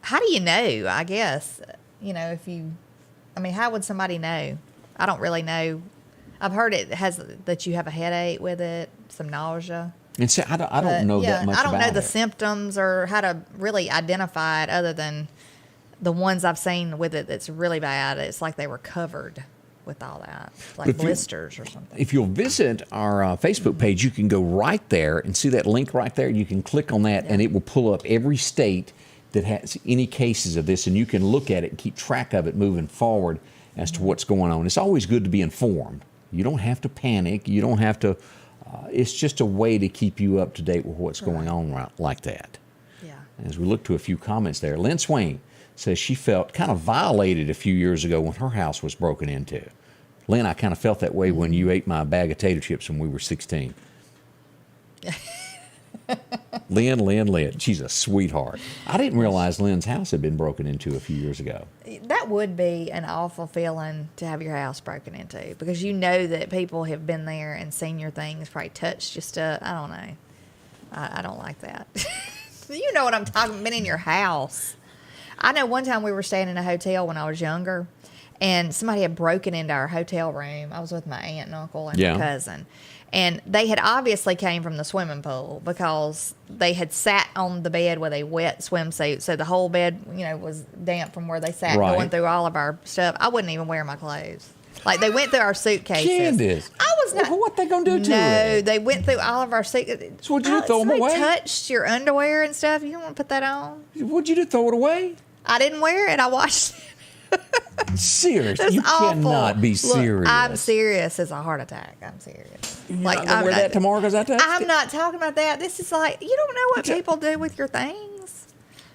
[SPEAKER 3] how do you know, I guess? You know, how would somebody know? I don't really know. I've heard that you have a headache with it, some nausea.
[SPEAKER 2] And see, I don't know that much about it.
[SPEAKER 3] I don't know the symptoms or how to really identify it other than the ones I've seen with it that's really bad. It's like they were covered with all that, like blisters or something.
[SPEAKER 2] If you'll visit our Facebook page, you can go right there and see that link right there. You can click on that, and it will pull up every state that has any cases of this, and you can look at it and keep track of it moving forward as to what's going on. It's always good to be informed. You don't have to panic. You don't have to. It's just a way to keep you up to date with what's going on like that.
[SPEAKER 3] Yeah.
[SPEAKER 2] As we look to a few comments there, Lynn Swain says she felt kind of violated a few years ago when her house was broken into. Lynn, I kind of felt that way when you ate my bag of potato chips when we were 16. Lynn. She's a sweetheart. I didn't realize Lynn's house had been broken into a few years ago.
[SPEAKER 3] That would be an awful feeling to have your house broken into because you know that people have been there and seen your things, probably touched your stuff. I don't know. I don't like that. You know what I'm talking about, been in your house. I know one time we were staying in a hotel when I was younger, and somebody had broken into our hotel room. I was with my aunt and uncle and
[SPEAKER 2] Yeah.
[SPEAKER 3] my cousin. And they had obviously came from the swimming pool because they had sat on the bed with a wet swimsuit. So the whole bed, was damp from where they sat
[SPEAKER 2] Right.
[SPEAKER 3] going through all of our stuff. I wouldn't even wear my clothes. Like, they went through our suitcases.
[SPEAKER 2] Candace.
[SPEAKER 3] I was not.
[SPEAKER 2] Well, what they gonna do to
[SPEAKER 3] No,
[SPEAKER 2] it?
[SPEAKER 3] they went through all of our suitcases.
[SPEAKER 2] So what'd you do, throw 'em away?
[SPEAKER 3] Touched your underwear and stuff. You don't want to put that on?
[SPEAKER 2] What'd you do? Throw it away?
[SPEAKER 3] I didn't wear it. I washed it.
[SPEAKER 2] Serious?
[SPEAKER 3] It's
[SPEAKER 2] You
[SPEAKER 3] awful.
[SPEAKER 2] cannot be serious.
[SPEAKER 3] Look, I'm serious as a heart attack. I'm serious.
[SPEAKER 2] You're not gonna wear that tomorrow because I touched
[SPEAKER 3] I'm
[SPEAKER 2] it?
[SPEAKER 3] not talking about that. This is like, you don't know what people do with your things.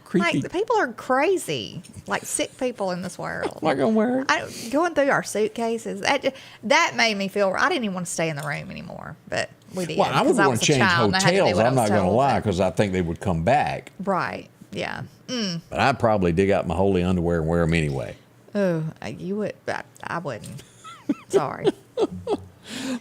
[SPEAKER 2] Creepy.
[SPEAKER 3] Like, the people are crazy. Like, sick people in this world.
[SPEAKER 2] I'm not gonna wear it.
[SPEAKER 3] Going through our suitcases, that made me feel, I didn't even want to stay in the room anymore, but we did.
[SPEAKER 2] Well, I would
[SPEAKER 3] 'cause
[SPEAKER 2] want
[SPEAKER 3] was
[SPEAKER 2] to
[SPEAKER 3] a
[SPEAKER 2] change
[SPEAKER 3] child and I had to do
[SPEAKER 2] hotels.
[SPEAKER 3] what I
[SPEAKER 2] I'm
[SPEAKER 3] was
[SPEAKER 2] not going to
[SPEAKER 3] told.
[SPEAKER 2] lie because I think they would come back.
[SPEAKER 3] Right, yeah.
[SPEAKER 2] But I'd probably dig out my holy underwear and wear them anyway.
[SPEAKER 3] Oh, you would, I wouldn't. Sorry.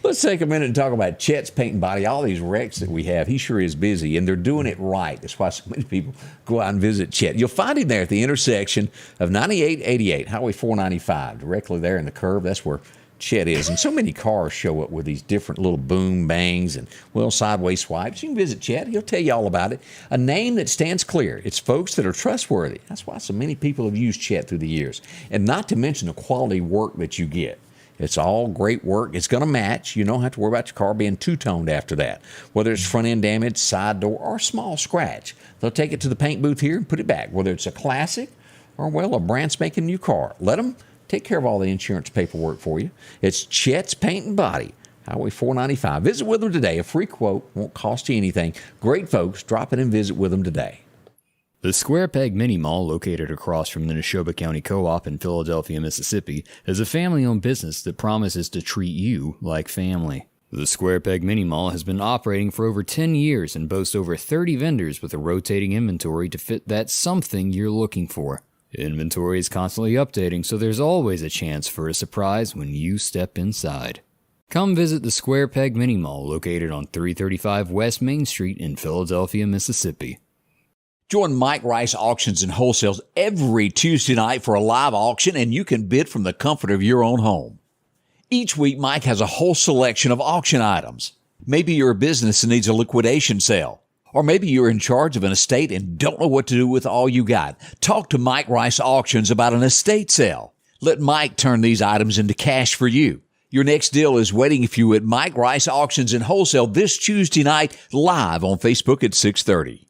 [SPEAKER 2] Let's take a minute and talk about Chet's Paint and Body. All these wrecks that we have, he sure is busy, and they're doing it right. That's why so many people go out and visit Chet. You'll find him there at the intersection of 9888, Highway 495, directly there in the curve. That's where Chet is. And so many cars show up with these different little boom bangs and, sideways swipes. You can visit Chet. He'll tell you all about it. A name that stands clear. It's folks that are trustworthy. That's why so many people have used Chet through the years. And not to mention the quality work that you get. It's all great work. It's going to match. You don't have to worry about your car being two-toned after that. Whether it's front-end damage, side door, or a small scratch, they'll take it to the paint booth here and put it back. Whether it's a classic or, a brand spanking new car. Let them take care of all the insurance paperwork for you. It's Chet's Paint and Body, Highway 495. Visit with them today. A free quote. Won't cost you anything. Great folks. Drop in and visit with them today.
[SPEAKER 1] The Square Peg Mini Mall, located across from the Neshoba County Co-op in Philadelphia, Mississippi, is a family-owned business that promises to treat you like family. The Square Peg Mini Mall has been operating for over 10 years and boasts over 30 vendors with a rotating inventory to fit that something you're looking for. Inventory is constantly updating, so there's always a chance for a surprise when you step inside. Come visit the Square Peg Mini Mall, located on 335 West Main Street in Philadelphia, Mississippi.
[SPEAKER 2] Join Mike Rice Auctions and Wholesales every Tuesday night for a live auction, and you can bid from the comfort of your own home. Each week, Mike has a whole selection of auction items. Maybe you're a business that needs a liquidation sale. Or maybe you're in charge of an estate and don't know what to do with all you got. Talk to Mike Rice Auctions about an estate sale. Let Mike turn these items into cash for you. Your next deal is waiting for you at Mike Rice Auctions and Wholesale this Tuesday night, live on Facebook at 6:30.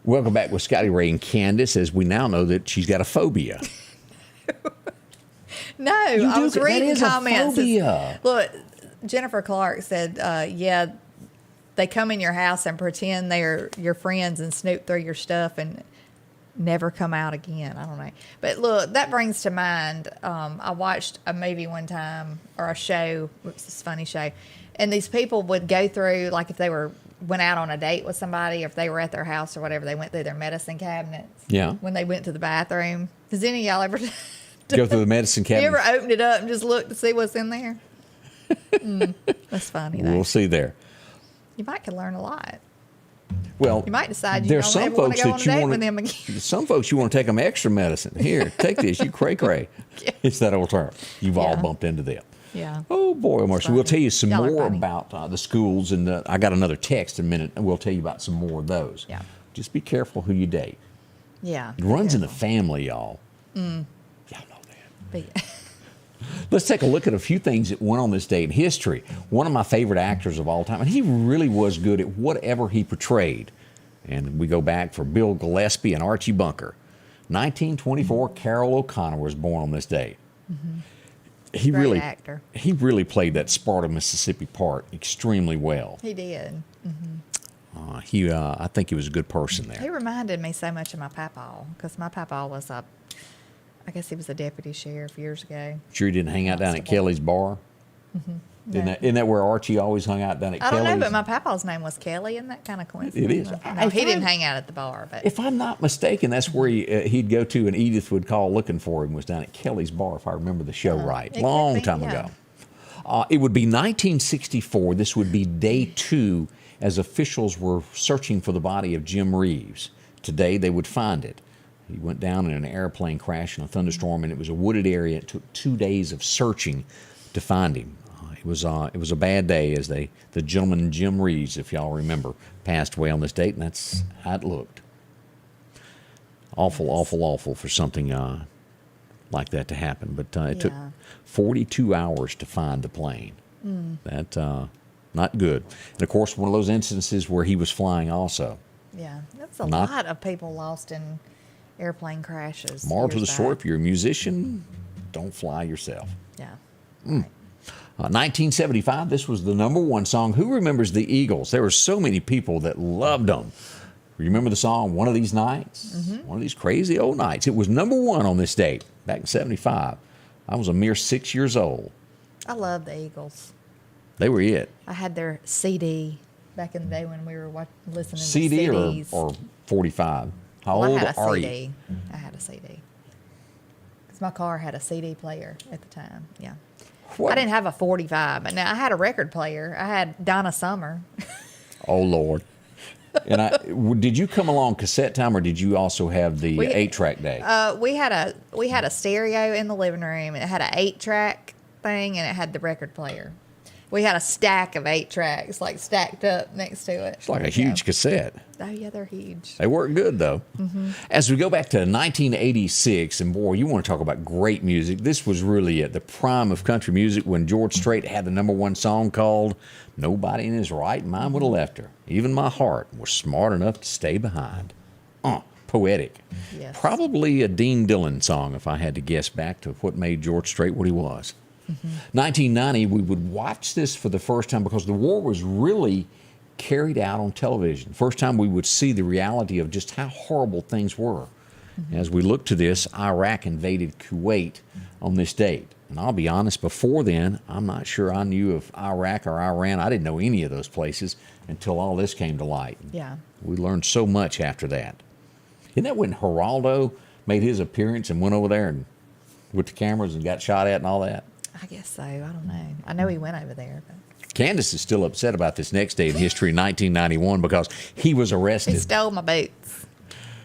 [SPEAKER 2] Welcome back with Scotty Ray and Candace, as we now know that she's got a phobia.
[SPEAKER 3] No, I was
[SPEAKER 2] that
[SPEAKER 3] reading
[SPEAKER 2] is a
[SPEAKER 3] comments.
[SPEAKER 2] phobia.
[SPEAKER 3] Look, Jennifer Clark said, they come in your house and pretend they're your friends and snoop through your stuff and never come out again. I don't know. But look, that brings to mind, I watched a movie one time, or a show, it was this funny show, and these people would go through, like if they went out on a date with somebody, or if they were at their house or whatever, they went through their medicine cabinets.
[SPEAKER 2] Yeah.
[SPEAKER 3] When they went to the bathroom. Does any of y'all ever
[SPEAKER 2] Go through the medicine cabinet.
[SPEAKER 3] you ever opened it up and just looked to see what's in there? That's funny. Though.
[SPEAKER 2] We'll see there.
[SPEAKER 3] You might could learn a lot.
[SPEAKER 2] Well,
[SPEAKER 3] You might decide you
[SPEAKER 2] there's
[SPEAKER 3] don't
[SPEAKER 2] some
[SPEAKER 3] ever want
[SPEAKER 2] folks
[SPEAKER 3] to go on
[SPEAKER 2] that
[SPEAKER 3] a
[SPEAKER 2] you
[SPEAKER 3] date
[SPEAKER 2] want
[SPEAKER 3] with them again.
[SPEAKER 2] Some folks you want to take them extra medicine. Here, take this. You cray cray. It's that old term. You've all
[SPEAKER 3] Yeah.
[SPEAKER 2] bumped into them.
[SPEAKER 3] Yeah.
[SPEAKER 2] Oh boy, Marcia. We'll
[SPEAKER 3] funny.
[SPEAKER 2] tell you some
[SPEAKER 3] Y'all are
[SPEAKER 2] more
[SPEAKER 3] funny.
[SPEAKER 2] about the schools, and I got another text in a minute, and we'll tell you about some more of those.
[SPEAKER 3] Yeah.
[SPEAKER 2] Just be careful who you date.
[SPEAKER 3] Yeah.
[SPEAKER 2] It runs in the family, y'all.
[SPEAKER 3] Mm.
[SPEAKER 2] Y'all know that.
[SPEAKER 3] But,
[SPEAKER 2] Let's take a look at a few things that went on this day in history. One of my favorite actors of all time, and he really was good at whatever he portrayed. And we go back for Bill Gillespie and Archie Bunker. 1924, Carroll O'Connor was born on this day. He
[SPEAKER 3] Great
[SPEAKER 2] really,
[SPEAKER 3] actor.
[SPEAKER 2] he really played that Sparta, Mississippi part extremely well.
[SPEAKER 3] he did.
[SPEAKER 2] I think he was a good person
[SPEAKER 3] He
[SPEAKER 2] there.
[SPEAKER 3] reminded me so much of my papa, because my papa was I guess he was a deputy sheriff years ago.
[SPEAKER 2] Sure, he didn't hang out down at Kelly's bar. Isn't that where Archie always hung out down at
[SPEAKER 3] I
[SPEAKER 2] Kelly's?
[SPEAKER 3] don't know, but my papa's name was Kelly. Isn't that kind of coincidence?
[SPEAKER 2] It is.
[SPEAKER 3] No, he didn't hang out at the bar, but
[SPEAKER 2] If I'm not mistaken, that's where he'd go to, and Edith would call looking for him, was down at Kelly's bar, if I remember the show right.
[SPEAKER 3] it could
[SPEAKER 2] Long
[SPEAKER 3] be,
[SPEAKER 2] time
[SPEAKER 3] yeah.
[SPEAKER 2] ago. It would be 1964. This would be day 2 as officials were searching for the body of Jim Reeves. Today they would find it. He went down in an airplane crash in a thunderstorm, and it was a wooded area. It took 2 days of searching to find him. It was a bad day, as the gentleman Jim Reeves, if y'all remember, passed away on this date, and that's how it looked. Awful for something like that to happen. But it took 42 hours to find the plane. That not good. And of course, one of those instances where he was flying also.
[SPEAKER 3] Yeah, that's a lot of people lost in airplane crashes.
[SPEAKER 2] Moral to the
[SPEAKER 3] years
[SPEAKER 2] story:
[SPEAKER 3] back.
[SPEAKER 2] if you're a musician, don't fly yourself.
[SPEAKER 3] Yeah. Right.
[SPEAKER 2] 1975, this was the #1 song. Who remembers the Eagles? There were so many people that loved them. Remember the song, One of These Nights? One of these crazy old nights. It was #1 on this date, back in 75. I was a mere 6 years old.
[SPEAKER 3] I love the Eagles.
[SPEAKER 2] They were it.
[SPEAKER 3] I had their CD back in the day when we were listening
[SPEAKER 2] CD
[SPEAKER 3] to CDs.
[SPEAKER 2] or 45? How
[SPEAKER 3] Well,
[SPEAKER 2] old
[SPEAKER 3] I had a
[SPEAKER 2] are
[SPEAKER 3] CD.
[SPEAKER 2] you?
[SPEAKER 3] I had a CD. Because my car had a CD player at the time. Yeah.
[SPEAKER 2] What?
[SPEAKER 3] I didn't have a 45, but now I had a record player. I had Donna Summer.
[SPEAKER 2] Oh, Lord. And did you come along cassette time, or did you also have the 8-track day?
[SPEAKER 3] We had a stereo in the living room. It had an 8-track thing, and it had the record player. We had a stack of 8 tracks, like stacked up next to it.
[SPEAKER 2] It's like a huge cassette.
[SPEAKER 3] Oh yeah, they're huge.
[SPEAKER 2] They work good, though. As we go back to 1986, and boy, you want to talk about great music. This was really at the prime of country music when George Strait had the #1 song called Nobody in His Right Mind Would Have Left Her. Even my heart was smart enough to stay behind. Poetic.
[SPEAKER 3] Yes.
[SPEAKER 2] Probably a Dean Dillon song, if I had to guess back to what made George Strait what he was. 1990, we would watch this for the first time because the war was really carried out on television. First time we would see the reality of just how horrible things were. As we look to this, Iraq invaded Kuwait on this date. And I'll be honest, before then, I'm not sure I knew of Iraq or Iran. I didn't know any of those places until all this came to light.
[SPEAKER 3] Yeah.
[SPEAKER 2] We learned so much after that. Isn't that when Geraldo made his appearance and went over there and with the cameras and got shot at and all that?
[SPEAKER 3] I guess so. I don't know. I know he went over there. But
[SPEAKER 2] Candace is still upset about this next day in history, 1991, because he was
[SPEAKER 3] he
[SPEAKER 2] arrested.
[SPEAKER 3] stole my boots.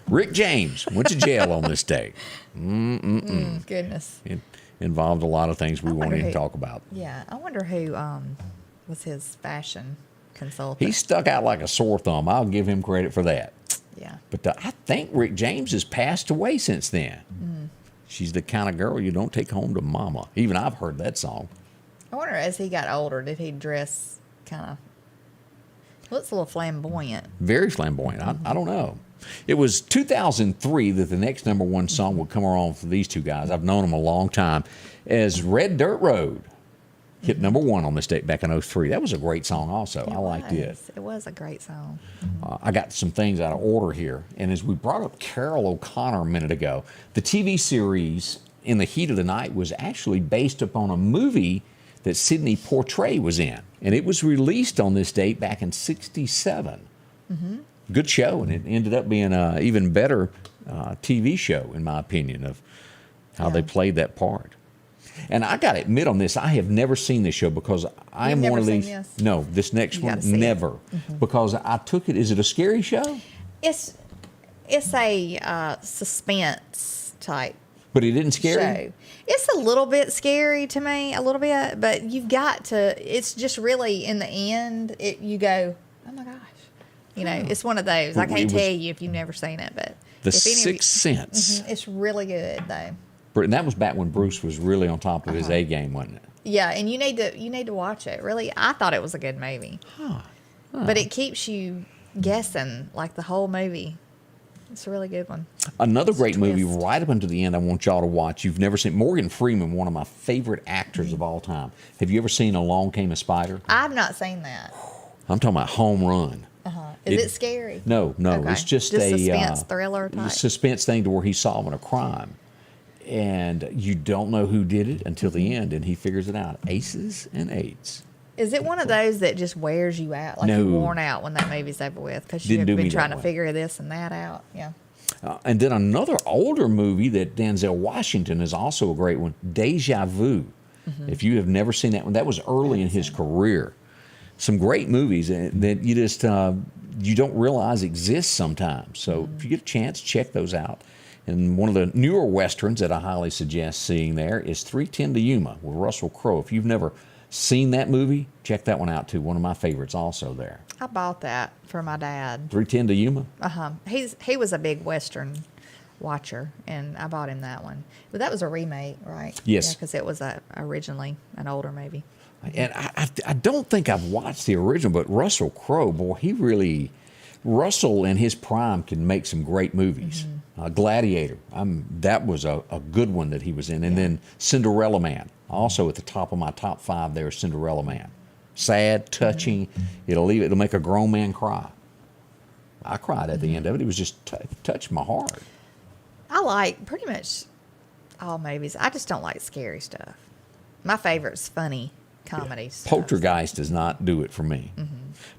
[SPEAKER 2] Rick James went to jail on this day.
[SPEAKER 3] Goodness.
[SPEAKER 2] It involved a lot of things we won't even talk about.
[SPEAKER 3] Yeah. I wonder who was his fashion consultant.
[SPEAKER 2] He stuck out like a sore thumb. I'll give him credit for that.
[SPEAKER 3] Yeah.
[SPEAKER 2] But I think Rick James has passed away since then. She's the kind of girl you don't take home to mama. Even I've heard that song.
[SPEAKER 3] I wonder as he got older, did he dress kind of, looks a little flamboyant.
[SPEAKER 2] Very flamboyant. I don't know. It was 2003 that the next #1 song would come around for these two guys. I've known them a long time. As Red Dirt Road hit #1 on this date back in 03. That was a great song also. I liked it.
[SPEAKER 3] It was a great song.
[SPEAKER 2] I got some things out of order here. And as we brought up Carol O'Connor a minute ago, the TV series In the Heat of the Night was actually based upon a movie that Sidney Poitier was in. And it was released on this date back in 67. Good show, and it ended up being an even better TV show, in my opinion, of how they played that part. And I got to admit on this, I have never seen this show because I am one of these.
[SPEAKER 3] This?
[SPEAKER 2] No, this next one,
[SPEAKER 3] see it.
[SPEAKER 2] never. Because I took it, is it a scary show?
[SPEAKER 3] It's a suspense type
[SPEAKER 2] But it didn't scare you?
[SPEAKER 3] show. It's a little bit scary to me, a little bit, but you've got to, it's just really in the end, you go, oh my gosh. You know, it's one of those. I can't tell you if you've never seen it, but.
[SPEAKER 2] The
[SPEAKER 3] if any of you-
[SPEAKER 2] Sixth Sense.
[SPEAKER 3] It's really good, though.
[SPEAKER 2] And that was back when Bruce was really on top of his A game, wasn't it?
[SPEAKER 3] Yeah, and you need to watch it. Really, I thought it was a good movie. But it keeps you guessing like the whole movie. It's a really good one.
[SPEAKER 2] Another great movie
[SPEAKER 3] twist.
[SPEAKER 2] right up until the end I want y'all to watch. You've never seen Morgan Freeman, one of my favorite actors of all time. Have you ever seen Along Came a Spider?
[SPEAKER 3] I've not seen that.
[SPEAKER 2] I'm talking about Home Run.
[SPEAKER 3] Is it scary?
[SPEAKER 2] No.
[SPEAKER 3] Okay.
[SPEAKER 2] It's just a
[SPEAKER 3] suspense thriller type.
[SPEAKER 2] suspense thing to where he's solving a crime. And you don't know who did it until the end, and he figures it out. Aces and eights.
[SPEAKER 3] Is it one of those that just wears you out? Like
[SPEAKER 2] No.
[SPEAKER 3] you're worn out when that movie's over with because
[SPEAKER 2] Didn't
[SPEAKER 3] you've
[SPEAKER 2] do me
[SPEAKER 3] been
[SPEAKER 2] that
[SPEAKER 3] trying to
[SPEAKER 2] way.
[SPEAKER 3] figure this and that out. Yeah.
[SPEAKER 2] And then another older movie that Denzel Washington is also a great one, Deja Vu. If you have never seen that one, that was early in his career. Some great movies that you just you don't realize exist sometimes. So if you get a chance, check those out. And one of the newer Westerns that I highly suggest seeing there is 3:10 to Yuma with Russell Crowe. If you've never seen that movie, check that one out too. One of my favorites also there.
[SPEAKER 3] I bought that for my dad.
[SPEAKER 2] 3:10 to Yuma?
[SPEAKER 3] He was a big Western watcher, and I bought him that one. But that was a remake, right?
[SPEAKER 2] Yes.
[SPEAKER 3] Because it was originally an older movie.
[SPEAKER 2] And I don't think I've watched the original, but Russell Crowe, boy, Russell in his prime can make some great movies. Gladiator, that was a good one that he was in. And then Cinderella Man, also at the top of my top 5 there, Cinderella Man. Sad, touching, it'll make a grown man cry. I cried at the end of it. It was just touched my heart.
[SPEAKER 3] I like pretty much all movies. I just don't like scary stuff. My favorite's funny comedies.
[SPEAKER 2] Poltergeist does not do it for me.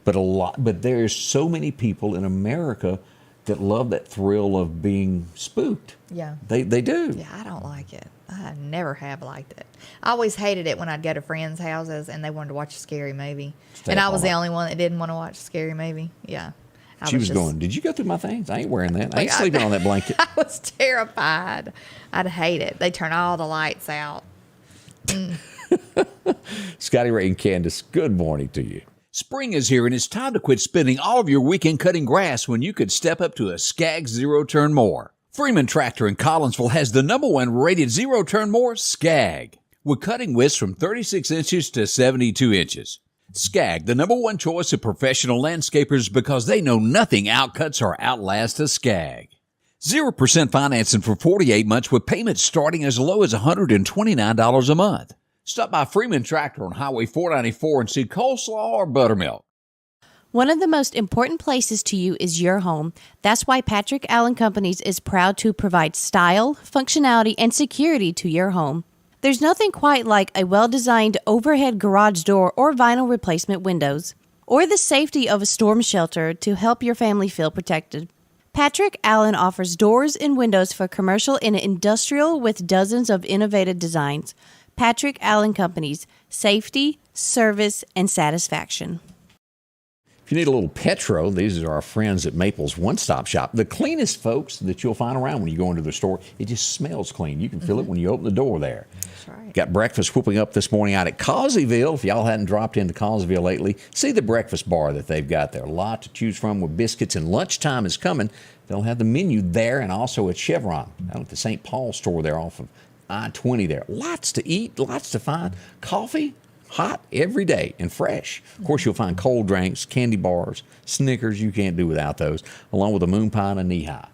[SPEAKER 2] But there's so many people in America that love that thrill of being spooked.
[SPEAKER 3] Yeah.
[SPEAKER 2] They do.
[SPEAKER 3] Yeah, I don't like it. I never have liked it. I always hated it when I'd go to friends' houses and they wanted to watch a scary movie. And I was the only one that didn't want to watch a scary movie. Yeah.
[SPEAKER 2] She was going, did you go through my things? I ain't wearing that. I ain't sleeping on that blanket.
[SPEAKER 3] I was terrified. I'd hate it. They turn all the lights out.
[SPEAKER 2] Scotty Ray and Candace, good morning to you.
[SPEAKER 5] Spring is here, and it's time to quit spending all of your weekend cutting grass when you could step up to a Skag Zero Turn Mower. Freeman Tractor in Collinsville has the #1 rated zero turn mower, Skag, with cutting widths from 36 inches to 72 inches. Skag, the #1 choice of professional landscapers because they know nothing outcuts or outlasts a Skag. 0% financing for 48 months with payments starting as low as $129 a month. Stop by Freeman Tractor on Highway 494 and see coleslaw or buttermilk.
[SPEAKER 6] One of the most important places to you is your home. That's why Patrick Allen Companies is proud to provide style, functionality, and security to your home. There's nothing quite like a well-designed overhead garage door or vinyl replacement windows, or the safety of a storm shelter to help your family feel protected. Patrick Allen offers doors and windows for commercial and industrial with dozens of innovative designs. Patrick Allen Companies, safety, service, and satisfaction.
[SPEAKER 2] If you need a little petro, these are our friends at Maple's One Stop Shop. The cleanest folks that you'll find around when you go into the store. It just smells clean. You can feel it when you open the door there.
[SPEAKER 3] That's right.
[SPEAKER 2] Got breakfast whooping up this morning out at Causeyville. If y'all hadn't dropped into Causeyville lately, see the breakfast bar that they've got there. A lot to choose from with biscuits, and lunchtime is coming. They'll have the menu there and also at Chevron, out at the St. Paul store there off of I-20 there. Lots to eat, lots to find. Coffee, hot every day and fresh. Of course, you'll find cold drinks, candy bars, Snickers. You can't do without those, along with a moon pie and a knee-high.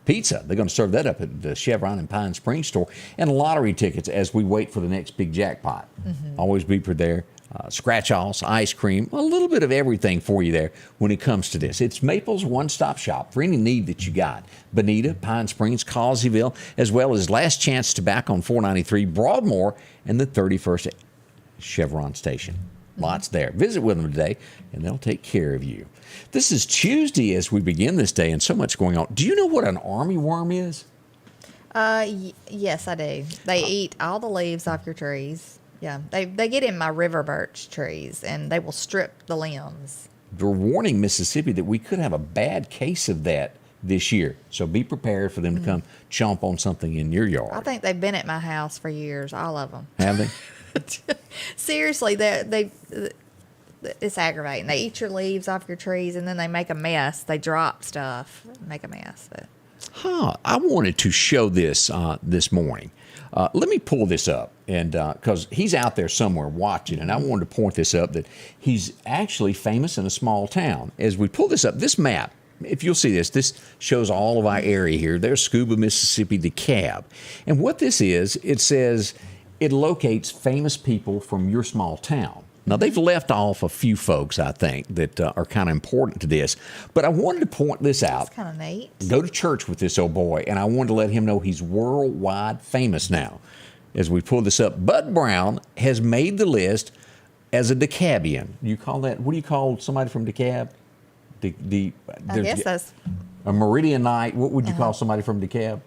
[SPEAKER 2] Pizza, they're going to serve that up at the Chevron and Pine Springs store. And lottery tickets as we wait for the next big jackpot. Always be prepared. Scratch-offs, ice cream, a little bit of everything for you there when it comes to this. It's Maple's one-stop shop for any need that you got. Bonita, Pine Springs, Causeyville, as well as Last Chance Tobacco on 493, Broadmoor, and the 31st Chevron station. Lots there. Visit with them today, and they'll take care of you. This is Tuesday as we begin this day, and so much going on. Do you know what an army worm is?
[SPEAKER 3] Yes, I do. They eat all the leaves off your trees. Yeah, they get in my river birch trees, and they will strip the limbs.
[SPEAKER 2] They're warning Mississippi that we could have a bad case of that this year. So be prepared for them to come chomp on something in your yard.
[SPEAKER 3] I think they've been at my house for years, all of them.
[SPEAKER 2] Have they?
[SPEAKER 3] Seriously, it's aggravating. They eat your leaves off your trees, and then they make a mess. They drop stuff, make a mess. But.
[SPEAKER 2] I wanted to show this this morning. Let me pull this up, and because he's out there somewhere watching, and I wanted to point this up that he's actually famous in a small town. As we pull this up, this map, if you'll see this shows all of our area here. There's Scuba, Mississippi, DeKalb. And what this is, it says it locates famous people from your small town. Now, they've left off a few folks, I think, that are kind of important to this. But I wanted to point this out.
[SPEAKER 3] That's kind of neat.
[SPEAKER 2] Go to church with this old boy, and I wanted to let him know he's worldwide famous now. As we pull this up, Bud Brown has made the list as a DeKalbian. You call that, what do you call somebody from DeKalb?
[SPEAKER 3] I guess that's...
[SPEAKER 2] A Meridian night. What would you call somebody from DeKalb?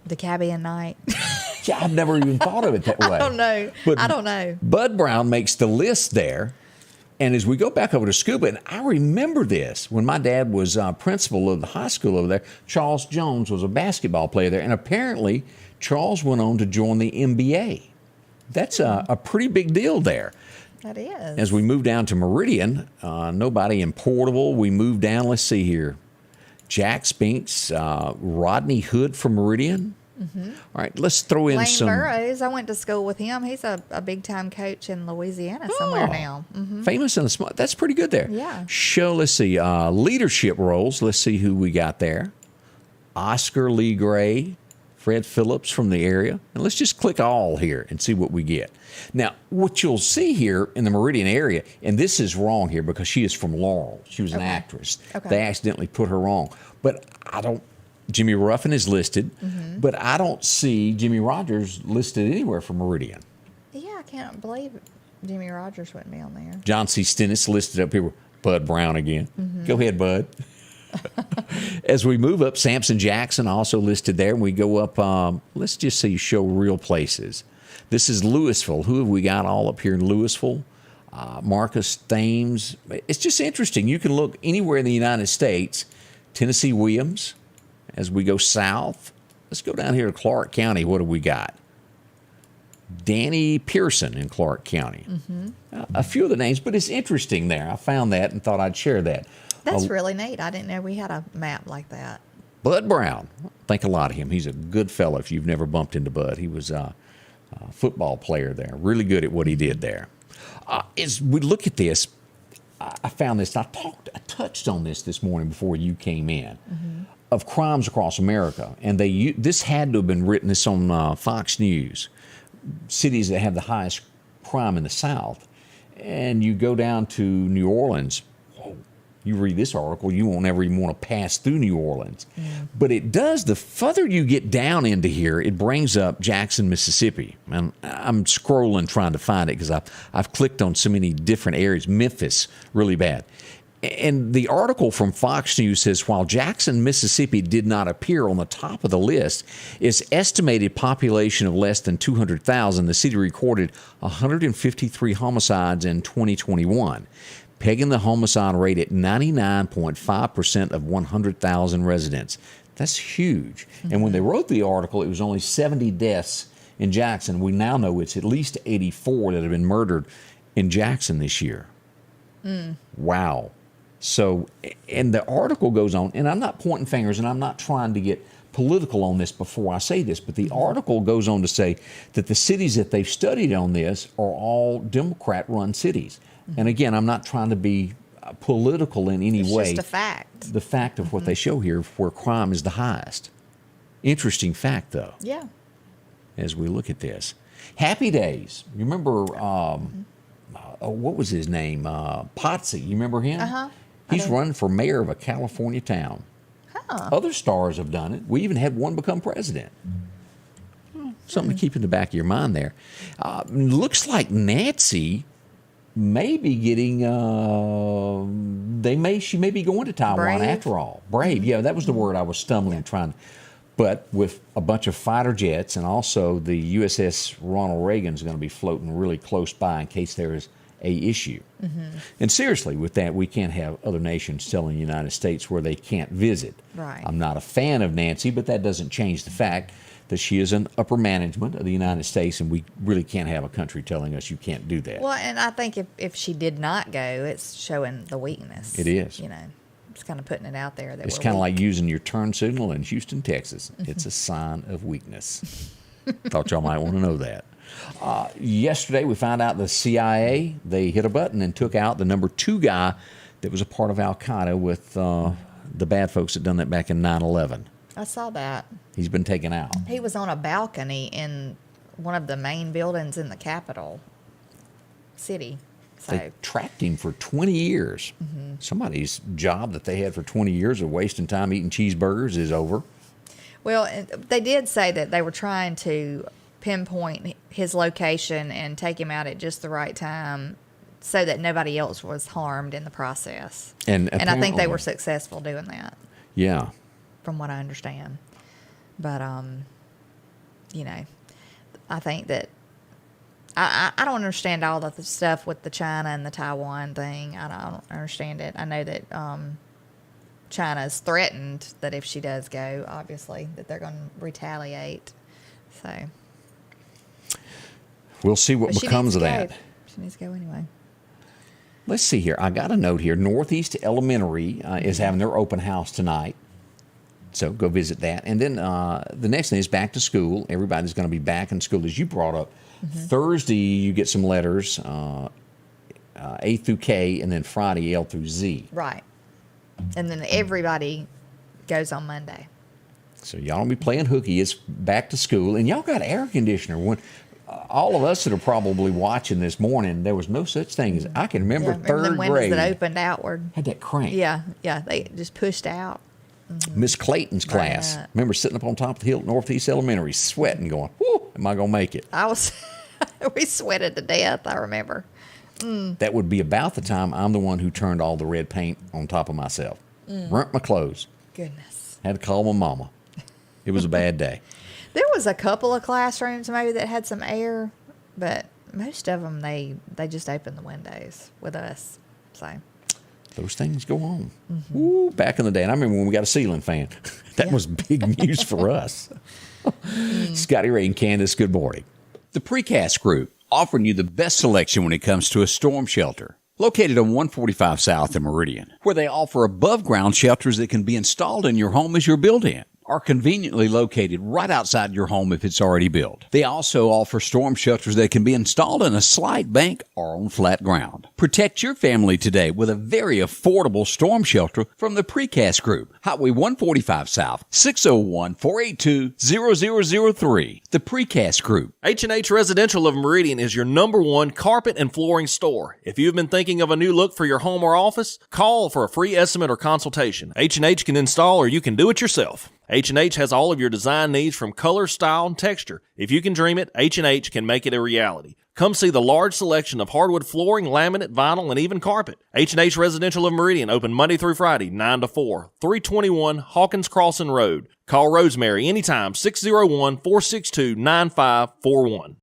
[SPEAKER 3] DeKalbian night.
[SPEAKER 2] Yeah, I've never even thought of it that way.
[SPEAKER 3] I don't know.
[SPEAKER 2] But
[SPEAKER 3] I don't know.
[SPEAKER 2] Bud Brown makes the list there And as we go back over to scuba, and I remember this when my dad was principal of the high school over there, Charles Jones was a basketball player there. And apparently, Charles went on to join the NBA. That's a pretty big deal there.
[SPEAKER 3] That is.
[SPEAKER 2] As we move down to Meridian, nobody in Portable. We move down, let's see here. Jack Spinks, Rodney Hood from Meridian. Mm-hmm. All right, let's throw in
[SPEAKER 3] Lane Burrows, I went to school with him. He's a big-time coach in Louisiana somewhere now. Mm-hmm.
[SPEAKER 2] Famous and smart. That's pretty good there.
[SPEAKER 3] Yeah.
[SPEAKER 2] Let's see, leadership roles. Let's see who we got there. Oscar Lee Gray, Fred Phillips from the area. And let's just click all here and see what we get. Now, what you'll see here in the Meridian area, and this is wrong here because she is from Laurel. She was an actress. Okay. They accidentally put her wrong. But Jimmy Ruffin is listed, but I don't see Jimmy Rogers listed anywhere for Meridian.
[SPEAKER 3] Yeah, I can't believe Jimmy Rogers wouldn't be on there.
[SPEAKER 2] John C. Stennis listed up here. Bud Brown again. Go ahead, Bud. As we move up, Samson Jackson also listed there. We go up, let's just see, show real places. This is Louisville. Who have we got all up here in Louisville? Marcus Thames. It's just interesting. You can look anywhere in the United States. Tennessee Williams. As we go south, let's go down here to Clark County. What do we got? Danny Pearson in Clark County. A few of the names, but it's interesting there. I found that and thought I'd share that.
[SPEAKER 3] That's really neat. I didn't know we had a map like that.
[SPEAKER 2] Bud Brown. Think a lot of him. He's a good fellow if you've never bumped into Bud. He was a football player there. Really good at what he did there. As we look at this, I found this. I touched on this morning before you came in. Of crimes across America, and this had to have been written. This on Fox News. Cities that have the highest crime in the South, and you go down to New Orleans. Whoa, you read this article, you won't ever even want to pass through New Orleans. But it does. The further you get down into here, it brings up Jackson, Mississippi. And I'm scrolling trying to find it because I've clicked on so many different areas. Memphis, really bad. And the article from Fox News says, while Jackson, Mississippi did not appear on the top of the list, its estimated population of less than 200,000, the city recorded 153 homicides in 2021, pegging the homicide rate at 99.5% of 100,000 residents. That's huge. And when they wrote the article, it was only 70 deaths in Jackson. We now know it's at least 84 that have been murdered in Jackson this year. Wow. So, and the article goes on, and I'm not pointing fingers, and I'm not trying to get political on this before I say this, but the article goes on to say that the cities that they've studied on this are all Democrat-run cities. And again, I'm not trying to be political in any way.
[SPEAKER 3] It's just a fact.
[SPEAKER 2] The fact of what they show here, where crime is the highest. Interesting fact, though.
[SPEAKER 3] Yeah.
[SPEAKER 2] As we look at this. Happy Days. You remember, what was his name? Potsy. You remember him? He's running for mayor of a California town. Other stars have done it. We even had one become president. Something to keep in the back of your mind there. Looks like Nancy may be getting, she may be going to Taiwan after all. Brave, yeah, that was the word I was stumbling trying. But with a bunch of fighter jets, and also the USS Ronald Reagan is going to be floating really close by in case there is a issue. And seriously, with that, we can't have other nations telling the United States where they can't visit.
[SPEAKER 3] Right.
[SPEAKER 2] I'm not a fan of Nancy, but that doesn't change the fact that she is an upper management of the United States, and we really can't have a country telling us you can't do that.
[SPEAKER 3] Well, and I think if she did not go, it's showing the weakness.
[SPEAKER 2] It is.
[SPEAKER 3] You know, it's kind of putting it out there. That
[SPEAKER 2] it's kind of like using your turn signal in Houston, Texas. It's a sign of weakness. Thought y'all might want to know that. Yesterday, we found out the CIA, they hit a button and took out the number 2 guy that was a part of Al-Qaeda with the bad folks that done that back in 9/11.
[SPEAKER 3] I saw that.
[SPEAKER 2] He's been taken out.
[SPEAKER 3] He was on a balcony in one of the main buildings in the capital city. So
[SPEAKER 2] they tracked him for 20 years. Somebody's job that they had for 20 years of wasting time eating cheeseburgers is over.
[SPEAKER 3] Well, they did say that they were trying to pinpoint his location and take him out at just the right time so that nobody else was harmed in the process. And I think they were successful doing that.
[SPEAKER 2] Yeah.
[SPEAKER 3] From what I understand. But, you know, I think that I don't understand all of the stuff with the China and the Taiwan thing. I don't understand it. I know that China's threatened that if she does go, obviously, that they're going to retaliate. So
[SPEAKER 2] we'll see what becomes of that.
[SPEAKER 3] She needs to go anyway.
[SPEAKER 2] Let's see here. I got a note here. Northeast Elementary is having their open house tonight. So go visit that. And then the next thing is back to school. Everybody's going to be back in school, as you brought up. Thursday, you get some letters, A through K, and then Friday, L through Z.
[SPEAKER 3] Right. And then everybody goes on Monday.
[SPEAKER 2] So y'all don't be playing hooky. It's back to school. And y'all got air conditioner. When all of us that are probably watching this morning, there was no such thing as, I can remember third
[SPEAKER 3] windows
[SPEAKER 2] grade.
[SPEAKER 3] that opened outward.
[SPEAKER 2] Had that crank.
[SPEAKER 3] Yeah, they just pushed out.
[SPEAKER 2] Miss Clayton's class. Remember sitting up on top of the hill at Northeast Elementary, sweating, going, whoo, am I going to make it?
[SPEAKER 3] We sweated to death, I remember.
[SPEAKER 2] That would be about the time I'm the one who turned all the red paint on top of myself. Burnt my clothes.
[SPEAKER 3] Goodness.
[SPEAKER 2] Had to call my mama. It was a bad day.
[SPEAKER 3] There was a couple of classrooms maybe that had some air, but most of them, they just opened the windows with us. So
[SPEAKER 2] those things go on. Ooh, back in the day. And I remember when we got a ceiling fan. That was big news for us. Scotty Ray and Candace, good morning.
[SPEAKER 5] The Precast Group, offering you the best selection when it comes to a storm shelter. Located on 145 South in Meridian, where they offer above-ground shelters that can be installed in your home as you're built in, are conveniently located right outside your home if it's already built. They also offer storm shelters that can be installed in a slight bank or on flat ground. Protect your family today with a very affordable storm shelter from the Precast Group. Highway 145 South, 601-482-0003. The Precast Group.
[SPEAKER 7] H&H Residential of Meridian is your #1 carpet and flooring store. If you've been thinking of a new look for your home or office, call for a free estimate or consultation. H&H can install or you can do it yourself. H&H has all of your design needs from color, style, and texture. If you can dream it, H&H can make it a reality. Come see the large selection of hardwood flooring, laminate, vinyl, and even carpet. H&H Residential of Meridian, open Monday through Friday, 9 to 4, 321 Hawkins Crossing Road. Call Rosemary anytime, 601-462-9541.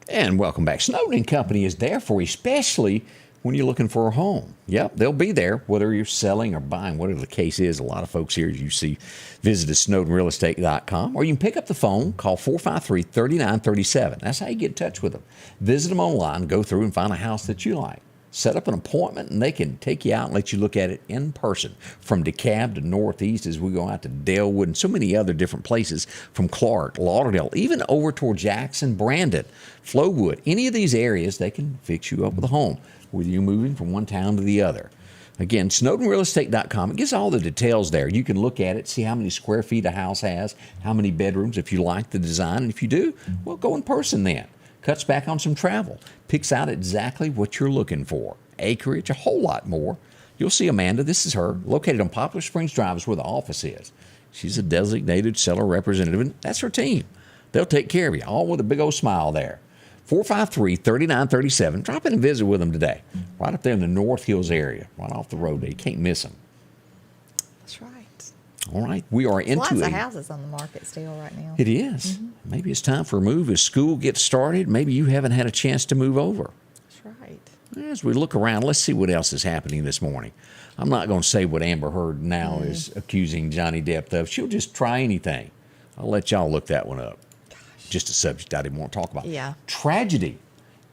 [SPEAKER 2] And welcome back. Snowden & Company is there for you, especially when you're looking for a home. Yep, they'll be there, whether you're selling or buying, whatever the case is. A lot of folks here, as you see, visit us, SnowdenRealEstate.com, or you can pick up the phone, call 453-3937. That's how you get in touch with them. Visit them online, go through and find a house that you like. Set up an appointment, and they can take you out and let you look at it in person. From DeKalb to Northeast, as we go out to Dalewood and so many other different places, from Clark, Lauderdale, even over toward Jackson, Brandon, Flowood. Any of these areas, they can fix you up with a home, whether you're moving from one town to the other. Again, SnowdenRealEstate.com. It gives all the details there. You can look at it, see how many square feet a house has, how many bedrooms, if you like the design. And if you do, well, go in person then. Cuts back on some travel. Picks out exactly what you're looking for. Acreage, a whole lot more. You'll see Amanda. This is her. Located on Poplar Springs Drive is where the office is. She's a designated seller representative, and that's her team. They'll take care of you, all with a big old smile there. 453-3937. Drop in and visit with them today. Right up there in the North Hills area, right off the road there. You can't miss them.
[SPEAKER 3] That's right.
[SPEAKER 2] All right. We are into
[SPEAKER 3] Lots of houses on the market still right now.
[SPEAKER 2] It is. Maybe it's time for a move as school gets started. Maybe you haven't had a chance to move over.
[SPEAKER 3] That's right.
[SPEAKER 2] As we look around, let's see what else is happening this morning. I'm not going to say what Amber Heard now is accusing Johnny Depp of. She'll just try anything. I'll let y'all look that one up. Just a subject I didn't want to talk about.
[SPEAKER 3] Yeah.
[SPEAKER 2] Tragedy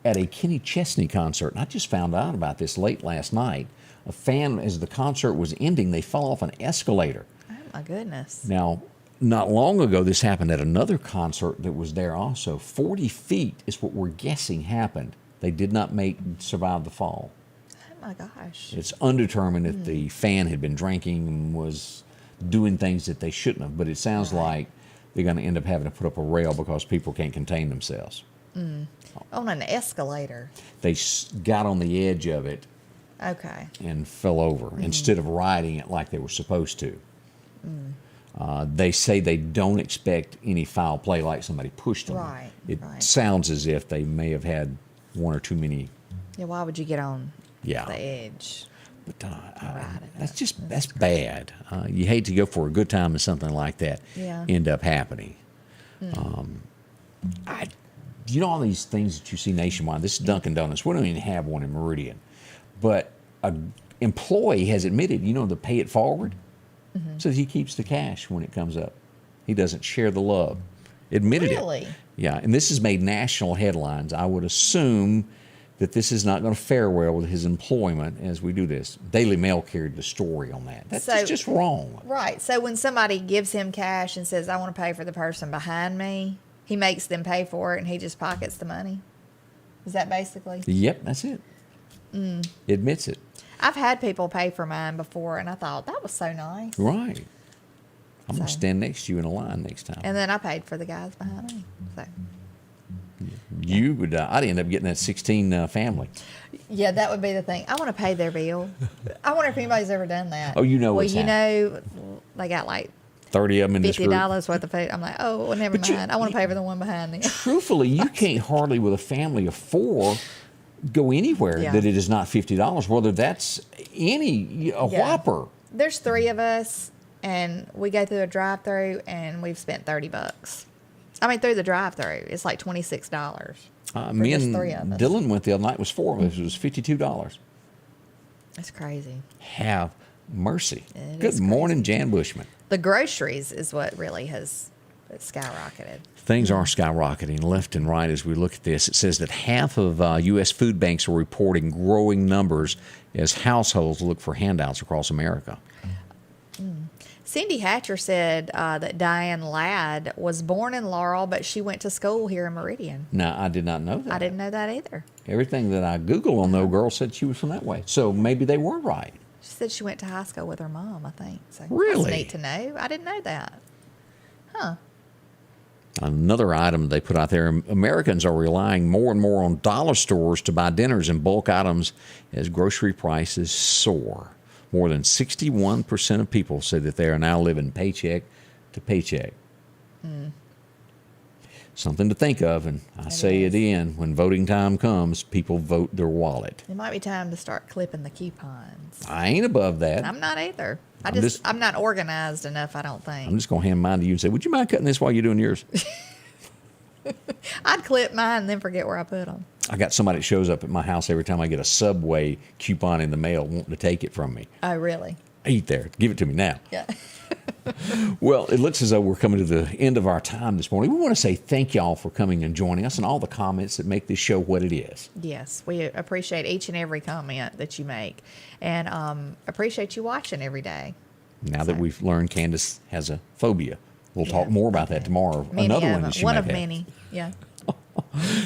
[SPEAKER 2] at a Kenny Chesney concert. And I just found out about this late last night. A fan, as the concert was ending, they fell off an escalator.
[SPEAKER 3] Oh, my goodness.
[SPEAKER 2] Now, not long ago, this happened at another concert that was there also. 40 feet is what we're guessing happened. They did not survive the fall.
[SPEAKER 3] Oh, my gosh.
[SPEAKER 2] It's undetermined if the fan had been drinking and was doing things that they shouldn't have. But it sounds like they're going to end up having to put up a rail because people can't contain themselves.
[SPEAKER 3] On an escalator.
[SPEAKER 2] They got on the edge of it
[SPEAKER 3] Okay.
[SPEAKER 2] and fell over instead of riding it like they were supposed to. They say they don't expect any foul play like somebody pushed them.
[SPEAKER 3] Right.
[SPEAKER 2] It
[SPEAKER 3] right.
[SPEAKER 2] sounds as if they may have had one or too many.
[SPEAKER 3] Yeah, why would you get on
[SPEAKER 2] Yeah.
[SPEAKER 3] the edge?
[SPEAKER 2] But
[SPEAKER 3] Right.
[SPEAKER 2] that's bad. You hate to go for a good time and something like that
[SPEAKER 3] Yeah.
[SPEAKER 2] end up happening. You know all these things that you see nationwide. This is Dunkin' Donuts. We don't even have one in Meridian. But an employee has admitted, to pay it forward so that he keeps the cash when it comes up. He doesn't share the love. Admitted
[SPEAKER 3] Really?
[SPEAKER 2] it. Yeah, and this has made national headlines. I would assume that this is not going to fare well with his employment as we do this. Daily Mail carried the story on that. That's just wrong.
[SPEAKER 3] Right. So when somebody gives him cash and says, I want to pay for the person behind me, he makes them pay for it and he just pockets the money. Is that basically?
[SPEAKER 2] Yep, that's it. Admits it.
[SPEAKER 3] I've had people pay for mine before and I thought, that was so nice.
[SPEAKER 2] Right. I'm going to stand next to you in a line next time.
[SPEAKER 3] And then I paid for the guys behind me. So.
[SPEAKER 2] You would, I'd end up getting that 16 family.
[SPEAKER 3] Yeah, that would be the thing. I want to pay their bill. I wonder if anybody's ever done that.
[SPEAKER 2] Oh, you know
[SPEAKER 3] well,
[SPEAKER 2] what's
[SPEAKER 3] they got like
[SPEAKER 2] 30 of them in this group.
[SPEAKER 3] $50 worth of food. I'm like, oh, well, never mind. I want to pay for the one behind me.
[SPEAKER 2] Truthfully, you can't hardly with a family of 4 go anywhere that it is not $50, whether that's a Whopper.
[SPEAKER 3] There's 3 of us, and we go through a drive-through, and we've spent $30. I mean, through the drive-through, it's like $26.
[SPEAKER 2] Me and
[SPEAKER 3] 3 of us.
[SPEAKER 2] Dylan went the other night. It was 4 of us. It was $52.
[SPEAKER 3] That's crazy.
[SPEAKER 2] Have mercy.
[SPEAKER 3] It
[SPEAKER 2] Good
[SPEAKER 3] is
[SPEAKER 2] morning,
[SPEAKER 3] crazy.
[SPEAKER 2] Jan Bushman.
[SPEAKER 3] The groceries is what really has skyrocketed.
[SPEAKER 2] Things are skyrocketing left and right as we look at this. It says that half of U.S. food banks are reporting growing numbers as households look for handouts across America.
[SPEAKER 3] Cindy Hatcher said that Diane Ladd was born in Laurel, but she went to school here in Meridian.
[SPEAKER 2] Now, I did not know that.
[SPEAKER 3] I didn't know that either.
[SPEAKER 2] Everything that I Googled on No Girl said she was from that way. So maybe they were right.
[SPEAKER 3] She said she went to high school with her mom, I think. So
[SPEAKER 2] Really?
[SPEAKER 3] That's neat to know. I didn't know that. Huh.
[SPEAKER 2] Another item they put out there, Americans are relying more and more on dollar stores to buy dinners and bulk items as grocery prices soar. More than 61% of people say that they are now living paycheck to paycheck. Something to think of, and I say it again, when voting time comes, people vote their wallet.
[SPEAKER 3] It might be time to start clipping the coupons.
[SPEAKER 2] I ain't above that.
[SPEAKER 3] I'm not either.
[SPEAKER 2] I'm
[SPEAKER 3] I'm not organized enough, I don't think.
[SPEAKER 2] I'm just going to hand mine to you and say, would you mind cutting this while you're doing yours?
[SPEAKER 3] I'd clip mine and then forget where I put them.
[SPEAKER 2] I got somebody that shows up at my house every time I get a Subway coupon in the mail wanting to take it from me.
[SPEAKER 3] Oh, really?
[SPEAKER 2] Eat there. Give it to me now.
[SPEAKER 3] Yeah.
[SPEAKER 2] Well, it looks as though we're coming to the end of our time this morning. We want to say thank y'all for coming and joining us and all the comments that make this show what it is.
[SPEAKER 3] Yes, we appreciate each and every comment that you make, and appreciate you watching every day.
[SPEAKER 2] Now that we've learned Candace has a phobia, we'll talk more about that tomorrow.
[SPEAKER 3] Many
[SPEAKER 2] Another
[SPEAKER 3] of
[SPEAKER 2] one
[SPEAKER 3] them.
[SPEAKER 2] that she
[SPEAKER 3] One
[SPEAKER 2] might
[SPEAKER 3] of
[SPEAKER 2] have.
[SPEAKER 3] many. Yeah.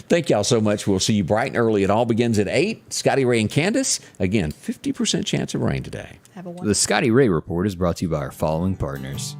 [SPEAKER 2] Thank y'all so much. We'll see you bright and early. It all begins at 8. Scotty Ray and Candace. Again, 50% chance of rain today.
[SPEAKER 3] Have a wonderful
[SPEAKER 1] The Scotty Ray Report is brought to you by our following partners: